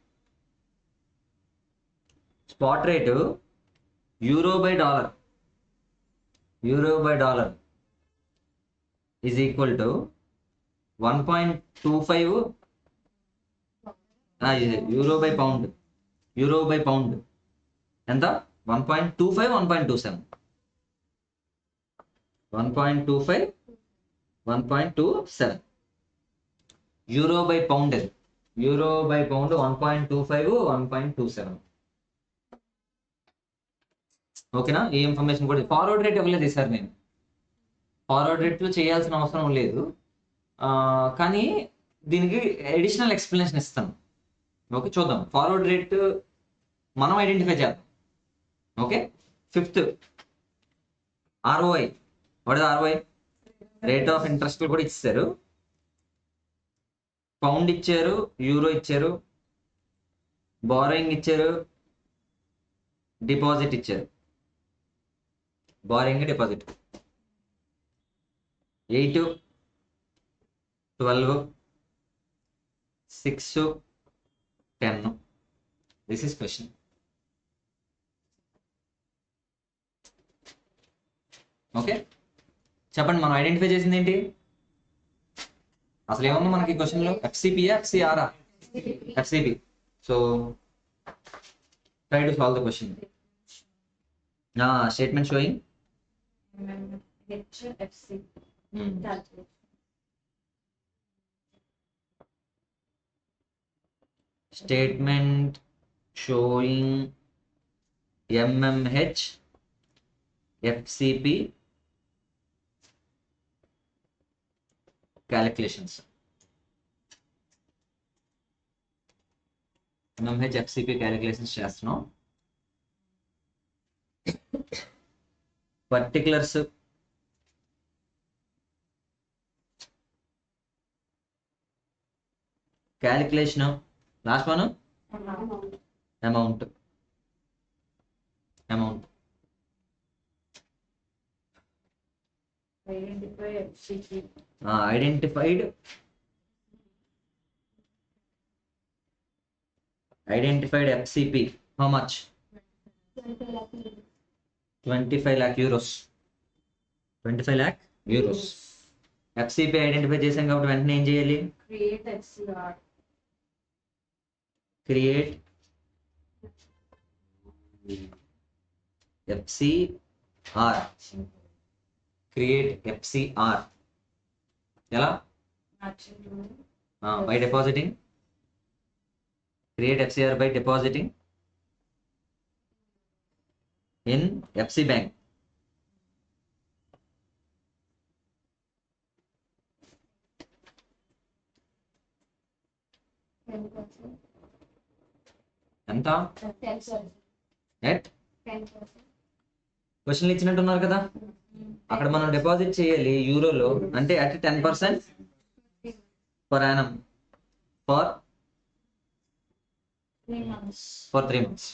euro by dollar is equal to 1.25 euro by pound ఎంత 1.25 1.27 1.25 1.27 euro by pound 1.25 1.27 ఓకేనా. ఈ ఇన్ఫర్మేషన్ కూడా ఫార్వర్డ్ రేట్ ఇవ్వలేదు సార్, నేను ఫార్వర్డ్ రేట్లో చేయాల్సిన అవసరం లేదు, కానీ దీనికి అడిషనల్ ఎక్స్ప్లెనేషన్ ఇస్తాను. ఓకే, చూద్దాం. ఫార్వర్డ్ రేట్ మనం ఐడెంటిఫై చేద్దాం. Okay, fifth ROI. What is ROI? Rate of interest కూడా ఇచ్చారు. పౌండ్ ఇచ్చారు, యూరో ఇచ్చారు, బారోయింగ్ ఇచ్చారు, డిపాజిట్ ఇచ్చారు. Borrowing deposit 8 12 6 10. This is question. Okay, చెప్పండి, మనం ఐడెంటిఫై చేసింది ఏంటి? అసలు ఏమన్నా మనకి క్వశ్చన్లో ఎఫ్సిపియా ఎఫ్సిఆరా? FCP. So try to solve the question. Statement showing HFC calculate. Statement showing MMH FCP calculations. MMH FCP calculations చేస్తున్నాం. Particulars calculation, last one amount. Identify FCP. Identified FCP. How much? 25 lakh euros. 25 lakh euros. FCP identify చేసాం కాబట్టి వెంటనే ఏం చేయాలి? Create FCR. Create FCR. Create FCR. ఎలా? By depositing. Create FCR by depositing in FC Bank. ఎంత? క్వశ్చన్లు ఇచ్చినట్టున్నారు కదా, అక్కడ మనం డిపాజిట్ చేయాలి యూరోలో, అంటే at 10% per annum for 3 months. 3 months.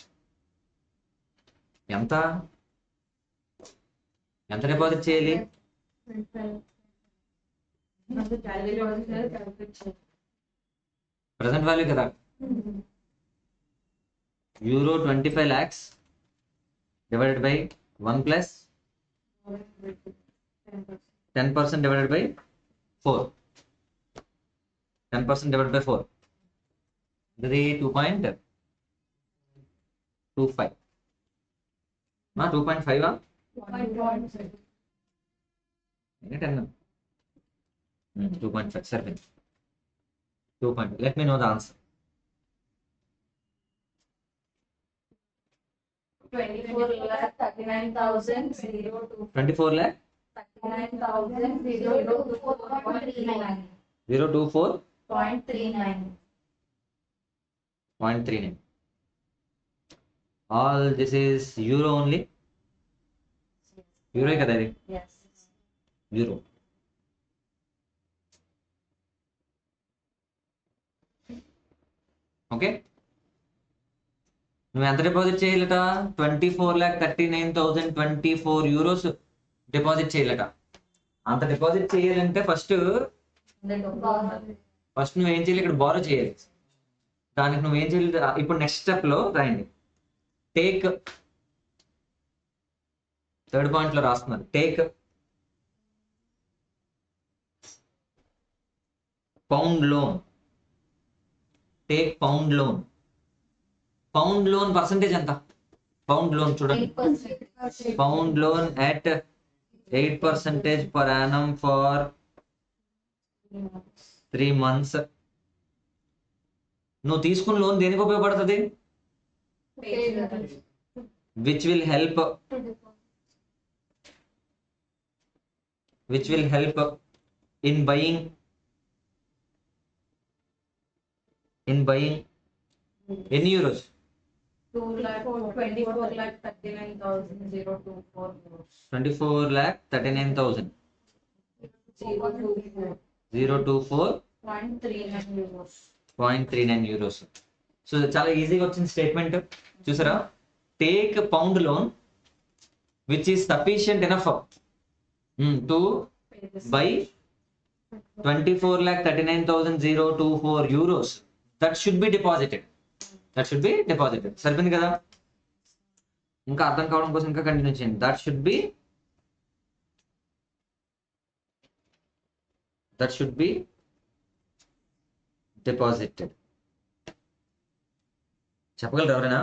ఎంత డిపాజిట్ చేయాలి? ప్రజెంట్ వాల్యూ కదా, euro 25 lakhs divided by 1 plus 10% divided by 4. 10% divided by 4. This is 2.25. 2.5. 2.5. Sorry. 2. Let me know the answer. 24,39,002. 24 lakh 39,024.39. 024.39. All this is euro only. Euro kada ఇది? Yes. Euro. Okay, నువ్వు ఎంత deposit చేయాలట? 24,39,024 euros deposit చేయాలట. అంత deposit చేయాలంటే first first నువ్వేం చేయాలి, ఇక్కడ బారో చేయాలి. దానికి నువ్వేం చేయాలి, ఇప్పుడు నెక్స్ట్ స్టెప్ లో రాయండి. టేక్, థర్డ్ పాయింట్ లో రాస్తున్నారు, take pound loan. Take pound loan. Pound loan percentage ఎంత? పౌండ్ లోన్ చూడండి, pound loan at 8% per annum for 3 months. నువ్వు తీసుకున్న లోన్ దేనికి ఉపయోగపడుతుంది? Which will help in buying ఎన్ని యూరోస్? 24,39,000. 024.39 యూరోస్. సో చాలా ఈజీగా వచ్చింది స్టేట్మెంట్, చూసారా? Take pound loan which is sufficient enough to buy 24,39,024 euros. That should be deposited. సరిపోయింది కదా? ఇంకా అర్థం కావడం కోసం ఇంకా కంటిన్యూ చేయండి. That should be deposited. చెప్పగలరు ఎవరైనా?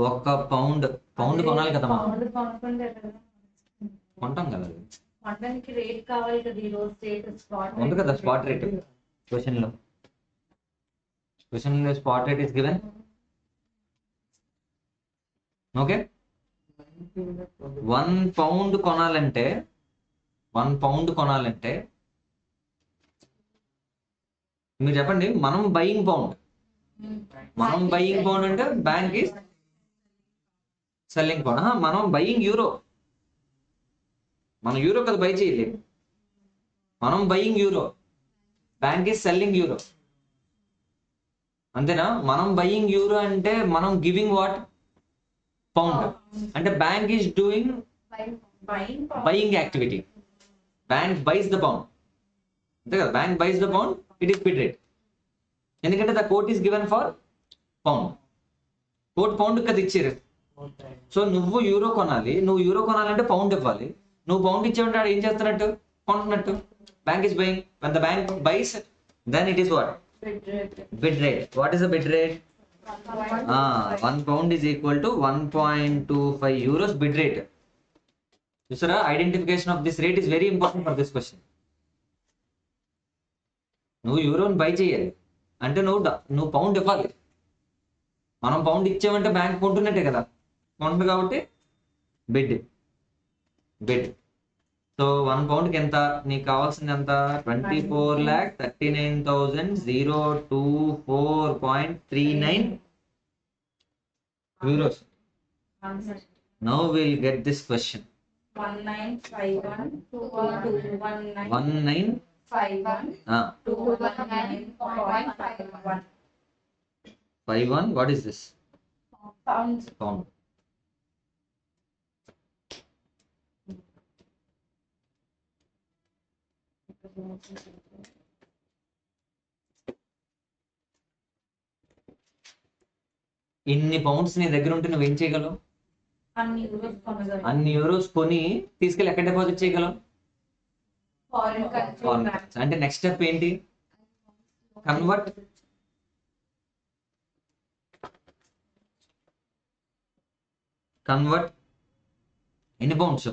ఒక పౌండ్ కొనాలి కదా మనం, కొంటాం కదా, రేట్ కావాలి కదా, ఈ రోజు ఉంది కదా స్పాట్ రేట్. క్వశ్చన్ లో spot rate is given. Okay, 1 pound కొనాలంటే మీరు చెప్పండి, మనం బయింగ్ పౌండ్ అంటే బ్యాంక్ ఈస్ సెల్లింగ్ పౌండ్. మనం బయింగ్ యూరో, మనం యూరో కదా బై చేయలేదు, మనం buying euro, bank is selling euro. అంతేనా? మనం బయింగ్ యూరో అంటే మనం గివింగ్ వాట్? పౌండ్. అంటే bank is doing buying activity. Bank buys the pound, అంతే కదా? Bank buys the pound, it is bid rate. ఎందుకంటే the quote is given for pound. Quote pound కదా ఇచ్చారు. సో నువ్వు euro కొనాలంటే పౌండ్ ఇవ్వాలి. నువ్వు పౌండ్ ఇచ్చావంటే ఆడ ఏం చేస్తున్నట్టు? కొంటున్నట్టు. Bank is buying. when the bank buys, then it is what? Bid rate. What is the bid rate? 1 pound is equal to 1.25 euros bid rate. చూసారా? Identification of this rate is very important for this question. నువ్వు యూరోని by చేయాలి అంటే నువ్వు pound ఇవ్వాలి. మనం pound ఇచ్చామంటే bank కొంటున్నట్టే కదా, కొంటుంది కాబట్టి బిడ్. సో 1 పౌండ్కి ఎంత? నీకు కావాల్సింది ఎంత? 24,39,024.39 euros. Now we'll get this question. 1951 51. What is this? Pound. ఇన్ని పౌండ్స్ నీ దగ్గర ఉంటే నువ్వేం చేయగలవు? అన్ని యూరోస్ కొని తీసుకెళ్ళి ఎక్కడ డిపాజిట్ చేయగలవు? Foreign currency. అంటే నెక్స్ట్ స్టెప్ ఏంటి? కన్వర్ట్ ఎన్ని పౌండ్స్?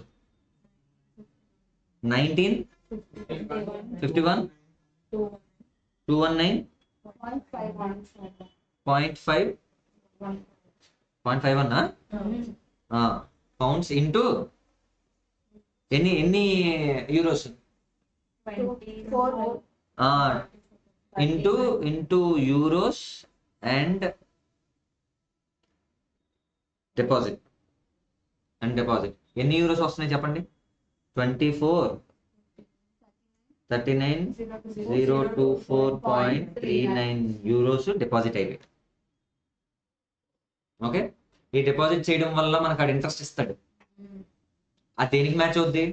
1951 219.51 పౌండ్స్ ఇంటూ ఎన్ని euros? Into euros and deposit. ఎన్ని యూరోస్ వస్తున్నాయి చెప్పండి? 24 39,024.39 యూరోస్ డిపాజిట్ అయిపోయి. ఓకే, ఈ డిపాజిట్ చేయడం వల్ల మనకు ఆడు ఇంట్రెస్ట్ ఇస్తాడు. అది దేనికి మ్యాచ్ అవుద్ది?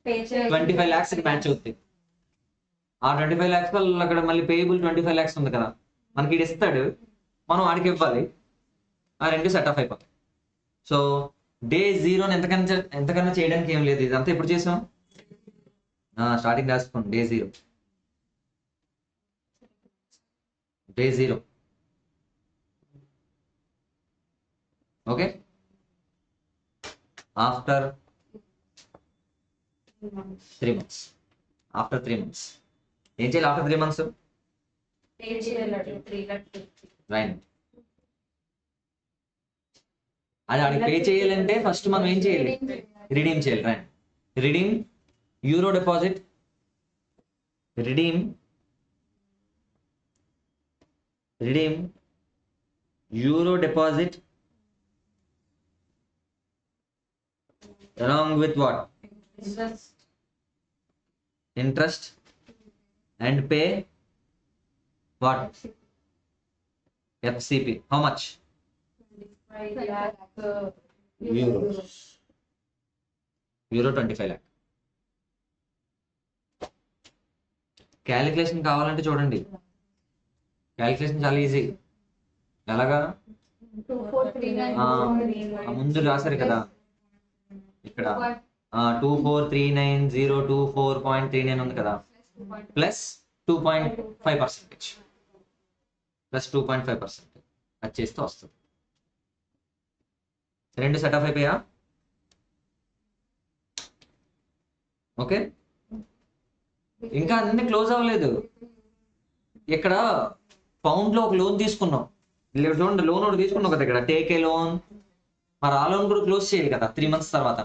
25 lakhs కి మ్యాచ్ అవుద్ది. ఆ 25 lakhs వల్ల అక్కడ మళ్ళీ పేయబుల్ 25 lakhs ఉంది కదా, మనకి ఇది ఇస్తాడు, మనం ఆడికి ఇవ్వాలి, ఆ రెండు సెట్ ఆఫ్ అయిపోతాయి. సో డే 0 ఎంతకన్నా చేయడానికి ఏం లేదు. ఇదంతా ఎప్పుడు చేసాం? స్టార్టింగ్ రాసుకోండి. Day zero. Okay, after 3 months. After 3 months ఏం చేయాలి? ఆఫ్టర్ 3 months రైట్, అది ఆడికి పే చేయాలంటే ఫస్ట్ మనం ఏం చేయాలి? రిడీమ్ చేయాలి. Right, redeem euro deposit, redeem euro deposit along with what? Interest and pay what? FCP. How much? 25 lakh Euros. Euro 25 lakh. Calculation కావాలంటే చూడండి, క్యాలిక్యులేషన్ చాలా ఈజీ. ఎలాగా? ముందు రాశారు కదా ఇక్కడ 2439,024.39 ఉంది కదా, ప్లస్ 2.5%, అది చేస్తే వస్తుంది. రెండు సెట్ ఆఫ్ అయిపోయా? ఓకే, ఇంకా అన్ని క్లోజ్ అవ్వలేదు. ఇక్కడ పౌండ్ లో ఒక లోన్ తీసుకున్నాం, చూడండి, లోన్ ఒకటి తీసుకున్నాం కదా ఇక్కడ, టేక్ ఏ లోన్. మరి ఆ లోన్ కూడా క్లోజ్ చేయాలి కదా 3 months తర్వాత.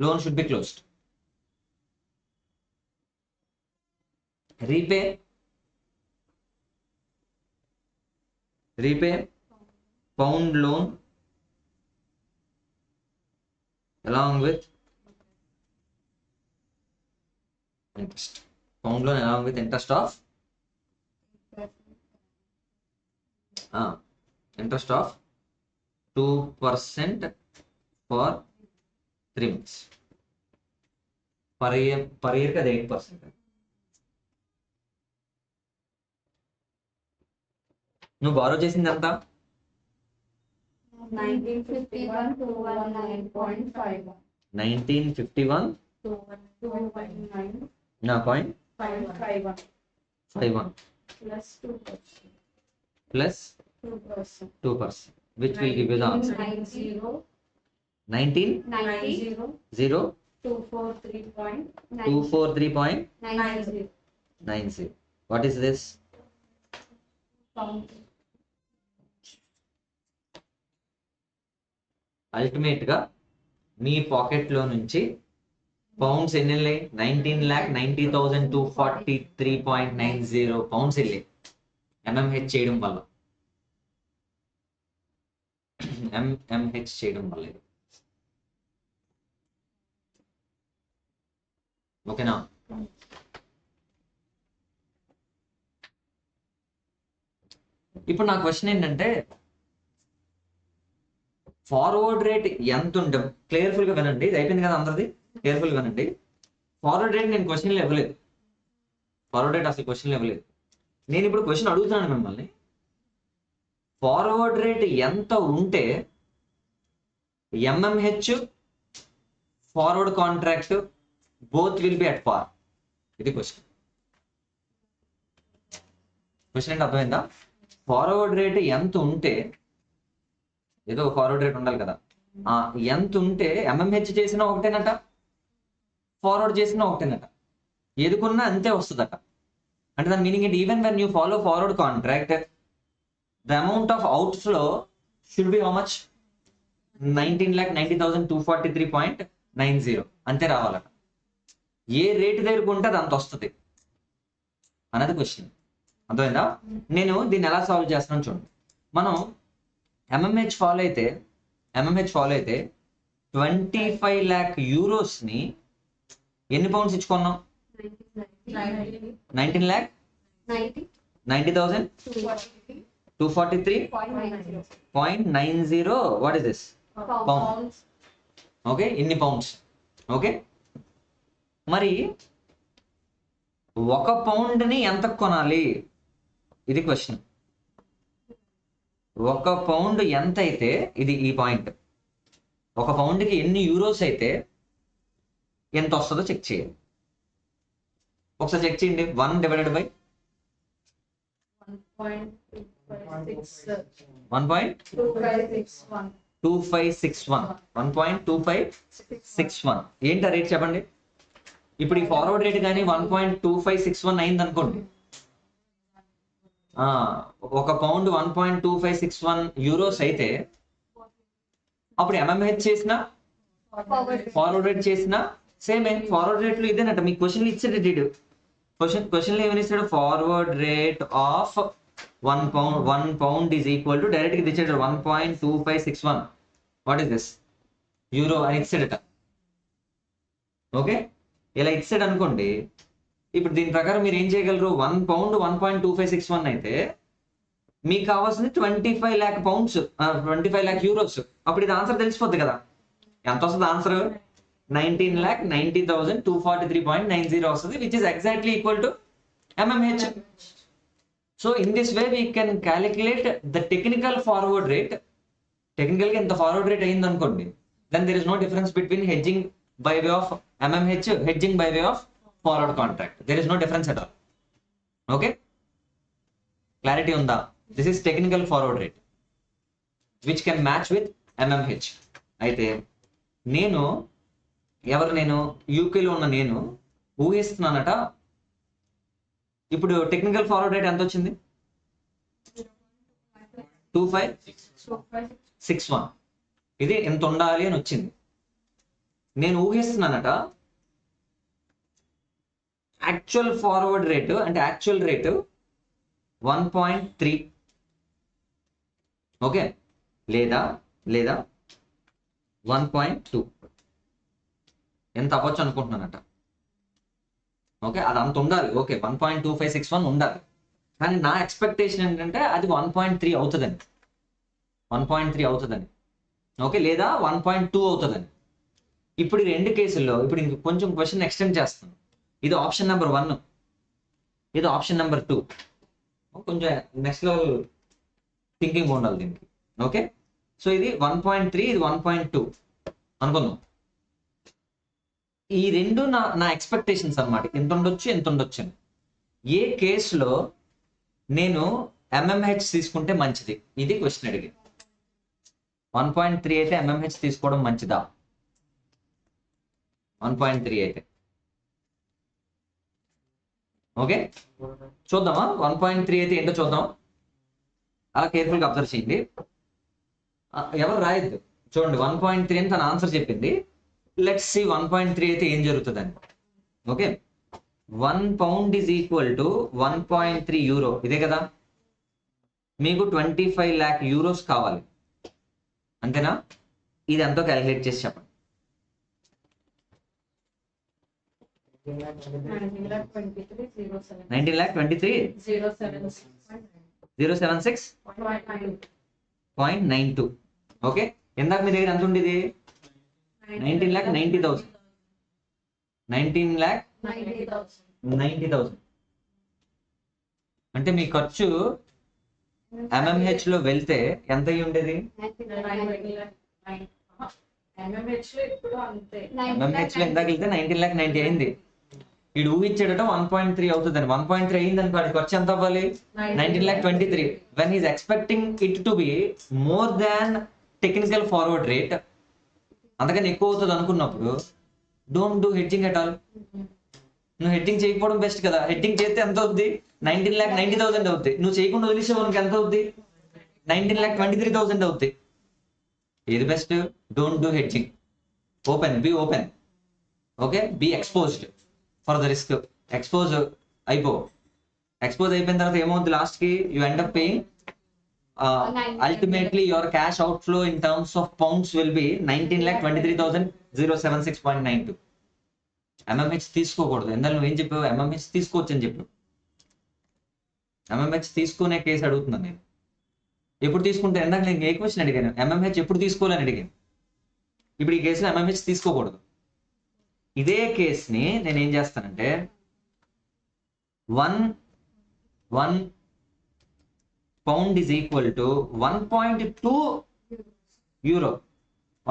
Loan should be closed. Repay pound loan along with interest. Pound loan along with interest of 2% for 3 months. Per year కదా 8%. నువ్వు బారో చేసింది ఎంత? 1951 to 19.51. 1951 నా point 51 plus 2%, which will give you the answer 243.90. What is this? Ultimate గా మీ pocket లో నుంచి pounds ఎన్ని వెళ్ళాయి? 19,90,243.90 పౌండ్స్ వెళ్ళాయి ఎంఎంహెచ్ చేయడం వల్ల. ఓకేనా? ఇప్పుడు నా క్వశ్చన్ ఏంటంటే, ఫార్వర్డ్ రేట్ ఎంత ఉంటే, క్లియర్ఫుల్ గా వినండి, ఇది అయిపోయింది కదా అందరిది, కేర్ఫుల్ గా వినండి. ఫార్వర్డ్ రేట్ నేను క్వశ్చన్లు ఇవ్వలేదు, నేను ఇప్పుడు క్వశ్చన్ అడుగుతున్నాను మిమ్మల్ని. ఫార్వర్డ్ రేట్ ఎంత ఉంటే MMH forward contract both will be at par? ఇది క్వశ్చన్ అంటే అర్థమైందా? ఫార్వర్డ్ రేట్ ఎంత ఉంటే, ఏదో ఫార్వర్డ్ రేట్ ఉండాలి కదా, ఎంత ఉంటే ఎంఎంహెచ్ చేసినా ఒకటేనట, ఫార్వర్డ్ చేసినా ఒకటేనట, ఏదుకున్నా అంతే వస్తుందట. అంటే దాని మీనింగ్ ఏంటి? Even when you follow forward contract, the amount of outflow should be how much? 19,90,243.90 అంతే రావాలట. ఏ రేటు దగ్గరకు ఉంటే అది అంత వస్తుంది అన్నది క్వశ్చన్. అర్థమైందా? నేను దీన్ని ఎలా సాల్వ్ చేస్తున్నాను చూడండి. మనం ఎంఎంహెచ్ ఫాలో అయితే 25 lakh euros ని ఎన్ని పౌండ్స్ ఇచ్చుకున్నాం? 19 lakh 90,000 243.90. What is this? Pound. Okay, ఇన్ని పౌండ్స్. ఓకే, మరి 1 పౌండ్ని ఎంత కొనాలి? ఇది క్వశ్చన్. 1 పౌండ్ ఎంత అయితే, ఇది ఈ పాయింట్, 1 పౌండ్కి ఎన్ని యూరోస్ అయితే ఎంత వస్తుందో చెక్ చేయాలి. ఒకసారి చెక్ చేయండి. 1 డివైడెడ్ బై 1.2561. 1.2561. ఏంటి ఆ రేట్ చెప్పండి? ఇప్పుడు ఈ ఫార్వర్డ్ రేట్ కానీ 1.2561 అయింది అనుకోండి, 1 పౌండ్ 1.2561 యూరోస్ అయితే అప్పుడు ఎంఎంహెచ్ చేసినా ఫార్వర్డ్ రేట్ చేసినా సేమ్. ఫార్వర్డ్ రేట్లు ఇదేనట. మీకు క్వశ్చన్లు ఇచ్చాడు డీడు. క్వశ్చన్లు ఏమని ఇస్తాడు? Forward rate of 1 pound is equal to, direct గా ఇచ్చాడు 1.2561. What is this? యూరో అని ఇచ్చాడట. ఓకే, ఇలా ఇచ్చాడు అనుకోండి. ఇప్పుడు దీని ప్రకారం మీరు ఏం చేయగలరు? 1 పౌండ్ 1.2561 అయితే మీకు కావాల్సింది 25 lakh పౌండ్స్, 25 lakh యూరోస్. అప్పుడు ఇది ఆన్సర్ తెలిసిపోద్ది కదా. ఎంత వస్తుంది ఆన్సర్? 19,90,243.90 వస్తుంది, which is exactly equal to MMH. So in this way we can calculate the technical forward rate. Technical గా ఎంత ఫార్వర్డ్ రేట్ అయింది అనుకోండి, then there is no difference between hedging by way of MMH, hedging by way of forward contract. There is no difference at all. Okay, clarity ఉందా? This is technical forward rate which can match with MMH. అయితే నేను యూకేలో ఉన్న నేను ఊహిస్తున్నానట. ఇప్పుడు technical forward rate ఎంత వచ్చింది? 2561. ఇది ఎంత ఉండాలి అని వచ్చింది. నేను ఊహిస్తున్నానట యాక్చువల్ ఫార్వర్డ్ రేటు, అంటే యాక్చువల్ రేటు 1.3. ఓకే, లేదా 1.2 ఎంత అవ్వచ్చు అనుకుంటున్నానట. ఓకే, అది అంత ఉండాలి. ఓకే, 1.2561 ఉండాలి. కానీ నా ఎక్స్పెక్టేషన్ ఏంటంటే అది 1.3 అవుతుందని. 1.3 అవుతుందని. ఓకే, లేదా 1.2 అవుతుందని. ఇప్పుడు ఈ 2 కేసుల్లో ఇప్పుడు ఇంక కొంచెం క్వశ్చన్ ఎక్స్టెండ్ చేస్తాను. ఇది ఆప్షన్ నెంబర్ 1, ఇది ఆప్షన్ నెంబర్ 2. కొంచెం నెక్స్ట్ లెవెల్ థింకింగ్ ఉండాలి దీనికి. ఓకే, సో ఇది 1.3, ఇది 1.2 అనుకుందాం. ఈ 2 నా ఎక్స్పెక్టేషన్స్ అన్నమాట. ఎంత ఉండొచ్చు అని. ఏ కేసులో నేను ఎంఎంహెచ్ తీసుకుంటే మంచిది? ఇది క్వశ్చన్ అడిగి. 1.3 అయితే ఎంఎంహెచ్ తీసుకోవడం మంచిదా? 1.3 అయితే ఓకే, చూద్దామా? 1.3 అయితే ఏంటో చూద్దాం. అలా కేర్ఫుల్గా అబ్జర్వ్ చేయండి. ఎవరు రాయద్దు. చూడండి, 1.3 అని తన ఆన్సర్ చెప్పింది. లెట్స్ సి 1.3 అయితే ఏం జరుగుతుందని. Okay, 1 pound is equal to 1.3 euro. ఇదే కదా. మీకు 25 lakh యూరోస్ కావాలి, అంతేనా? ఇది ఎంతో క్యాలిక్యులేట్ చేసి చెప్పండి. 19,23,076.92. ఓకే, ఇందాక మీ దగ్గర ఎంత ఉండేది? 19,90,000. 19,90,000 అంటే మీ ఖర్చు ఎంఎంహెచ్ లో వెళ్తే ఎంత అయ్యి ఉండేది? ఎంఎంహెచ్ లో ఇందాక వెళ్తే 19,90,000 అయింది. వీడు ఊహించాడట 1.3 అవుతుందని. 1.3 అయింది అనుకో, ఖర్చు ఎంత అవ్వాలి? 19,23,000. When is expecting it to be more than technical forward rate, అంతకని ఎక్కువ అవుతుంది అనుకున్నప్పుడు don't do hedging at all. నువ్వు హెడ్జింగ్ చేయకపోవడం బెస్ట్ కదా. హెడ్జింగ్ చేస్తే ఎంత అవుద్ది? 19,90,000 అవుద్ది. నువ్వు చేయకుండా వదిలేసే మనకి ఎంత అవుద్ది? 19,23,000 అవుద్ది. ఏది best? Don't do hedging. Be open. Okay, be exposed for the risk. Expose అయిపోయిన తర్వాత ఏమవుతుంది? లాస్ట్ కి you end up paying. Ultimately your cash outflow in terms of pounds will be 19,23,076.92. ఎంఎంహెచ్ తీసుకోకూడదు. ఎందుకు నువ్వేం చెప్పావు? ఎంఎంహెచ్ తీసుకోవచ్చు అని చెప్పావు. ఎంఎంహెచ్ తీసుకునే కేసు అడుగుతున్నాను నేను. ఎప్పుడు తీసుకుంటే ఇందాక నేను ఏ క్వశ్చన్ అడిగాను? ఎంఎంహెచ్ ఎప్పుడు తీసుకోవాలని అడిగాను. ఇప్పుడు ఈ కేసులో ఎంఎంహెచ్ తీసుకోకూడదు. ఇదే కేసుని నేను ఏం చేస్తానంటే 1 pound is equal to 1.2 euro.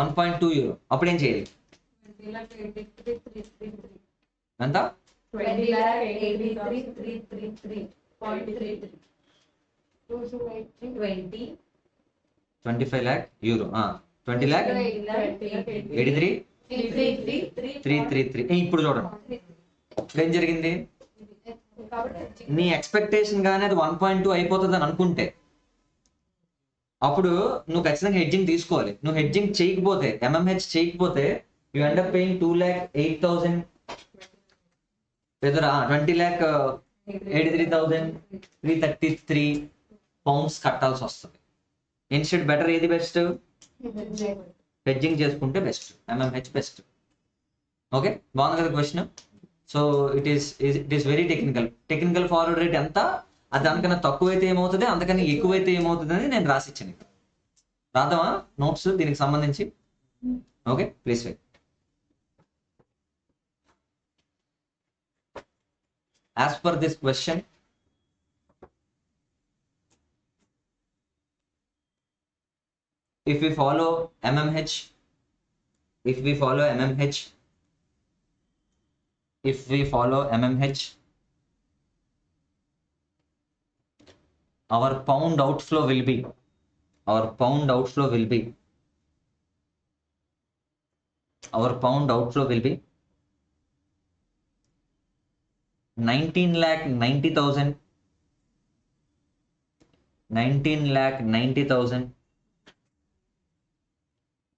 1.2 euro. అప్పుడు ఏం చేయాలి? 20,83,333. ఎంత? 20,83,333.33. 20. 25 lakh euro. 20 lakh 83 333. ఇప్పుడు చూడండి, ఇప్పుడు ఏం జరిగింది? నీ ఎక్స్పెక్టేషన్ గానే అది 1.2 అయిపోతుంది అని అనుకుంటే అప్పుడు నువ్వు ఖచ్చితంగా హెడ్జింగ్ తీసుకోవాలి. నువ్వు హెడ్జింగ్ చేయకపోతే, ఎంఎంహెచ్ చేయకపోతే యూ ఎండ్ అప్ పేయింగ్ 2,08,000 ఎదురా 20,83,333 పౌండ్స్ కట్టాల్సి వస్తుంది. ఇన్స్టెడ్ బెటర్ ఏది బెస్ట్? హెడ్జింగ్ చేసుకుంటే బెస్ట్, ఎంఎంహెచ్ బెస్ట్. ఓకే, బాగుంది కదా question. So it is very technical forward rate ఎంత, అది దానికన్నా తక్కువైతే ఏమవుతుంది, అంతకన్నా ఎక్కువైతే ఏమవుతుంది అని నేను రాసిచ్చాను ఇక్కడ. రాద్దామా నోట్స్ దీనికి సంబంధించి? Okay, please wait. As per this question, if we follow MMH, if we follow MMH, our pound outflow will be 19,90,000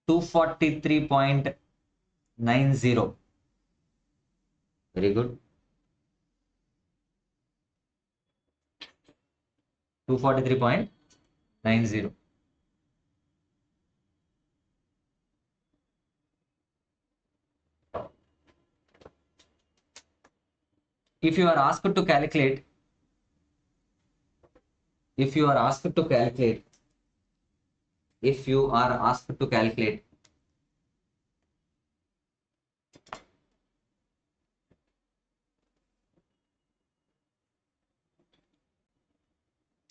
243.90. Very good. 243.90. If you are asked to calculate,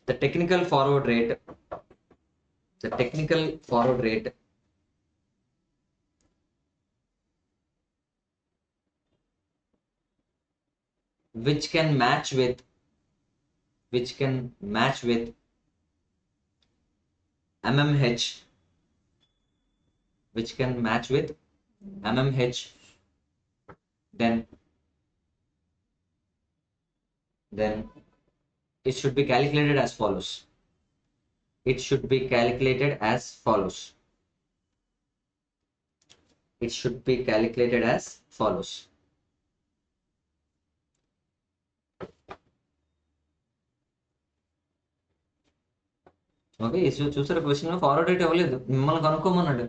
the technical forward rate which can match with MMH, then it should be calculated as follows. Okay, చూసారా question? Forward rate ఇవ్వలేదు, మిమ్మల్ని కనుక్కోమన్నాడు.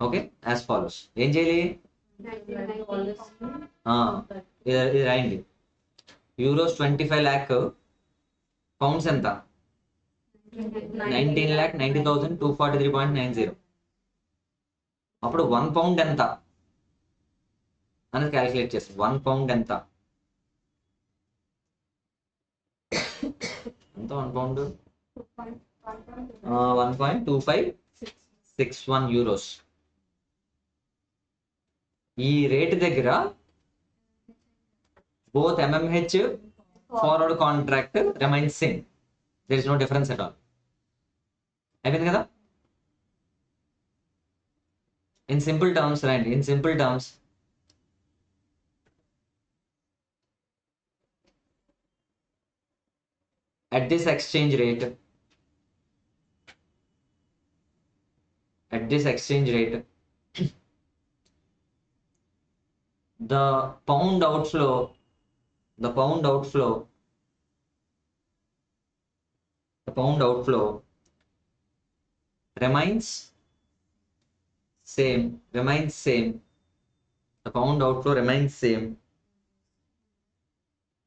Okay, as follows. ఏం చేయాలి? ఇది రాయండి. Euros 25 lakh, pounds ఎంత? 19,90,243.90. అప్పుడు 1 pound ఎంత అనేది క్యాలిక్యులేట్ చేస్తాం. 1 pound ఎంత? 1 pound 1.2561 euros. ఈ రేట్ దగ్గర both MMH forward contract remains same. There is no difference at all. అయిపోయింది కదా? In simple terms, right? At this exchange rate, the pound outflow remains same The pound outflow remains same.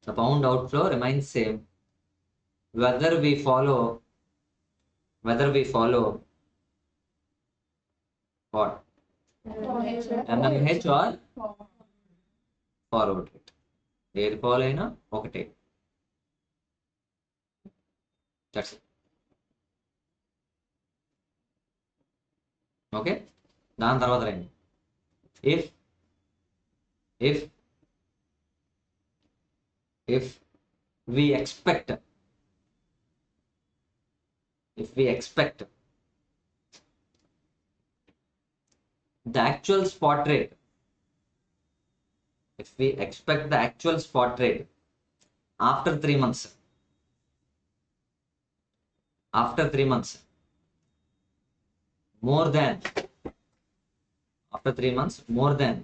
The pound outflow remains same whether we follow what MMH or forward rate. ఏది follow అయినా ఒకటే. That's it. Okay, దాని తర్వాత రండి. If if if we expect the actual spot rate, if we expect the actual spot rate after 3 months, more than after 3 months more than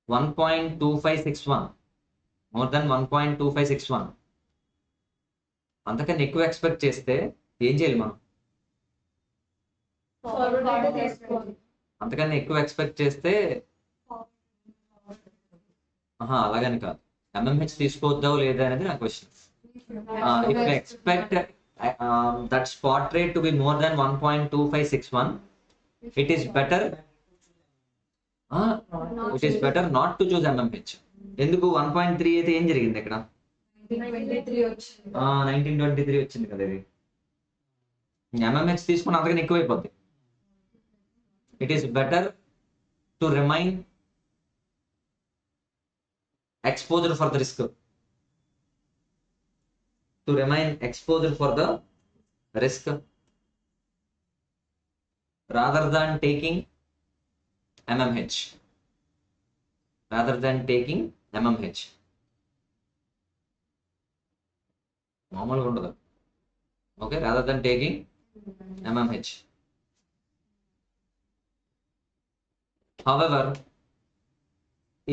1.2561, more than 1.2561, అంతకన్నా ఎక్కువ expect చేస్తే ఏం చేయాలి మనం? అంతకన్నా ఎక్కువ ఎక్స్పెక్ట్ చేస్తే అలాగని కాదు, ఎంఎంహెచ్ తీసుకోవద్దా లేదా అనేది నా question. If you expect that spot rate to be more than 1.2561, it is better not to choose MMH. ఎందుకు 1.3 అయితే ఏం జరిగింది ఇక్కడ? 1923 వచ్చింది కదా. ఇది MMH తీసుకుని అంతకన్నా ఎక్కువైపోద్ది. It is better to remain exposed for the risk, rather than taking MMH. మామూలుగా ఉండదు. Okay, rather than taking MMH. However,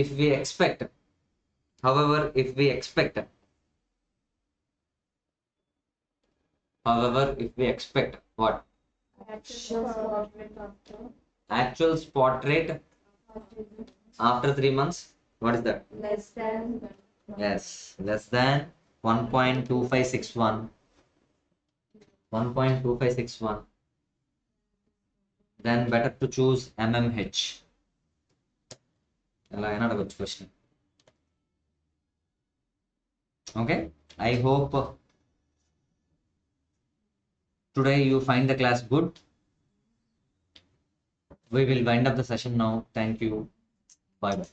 if we expect what? Actual spot rate after 3 months, what is that? Less than. Yes, less than 1.2561. Then better to choose MMH. ఎలా అయినా అడగచ్చు question. Okay, I hope today you find the class good. We will wind up the session now. Thank you. Bye bye.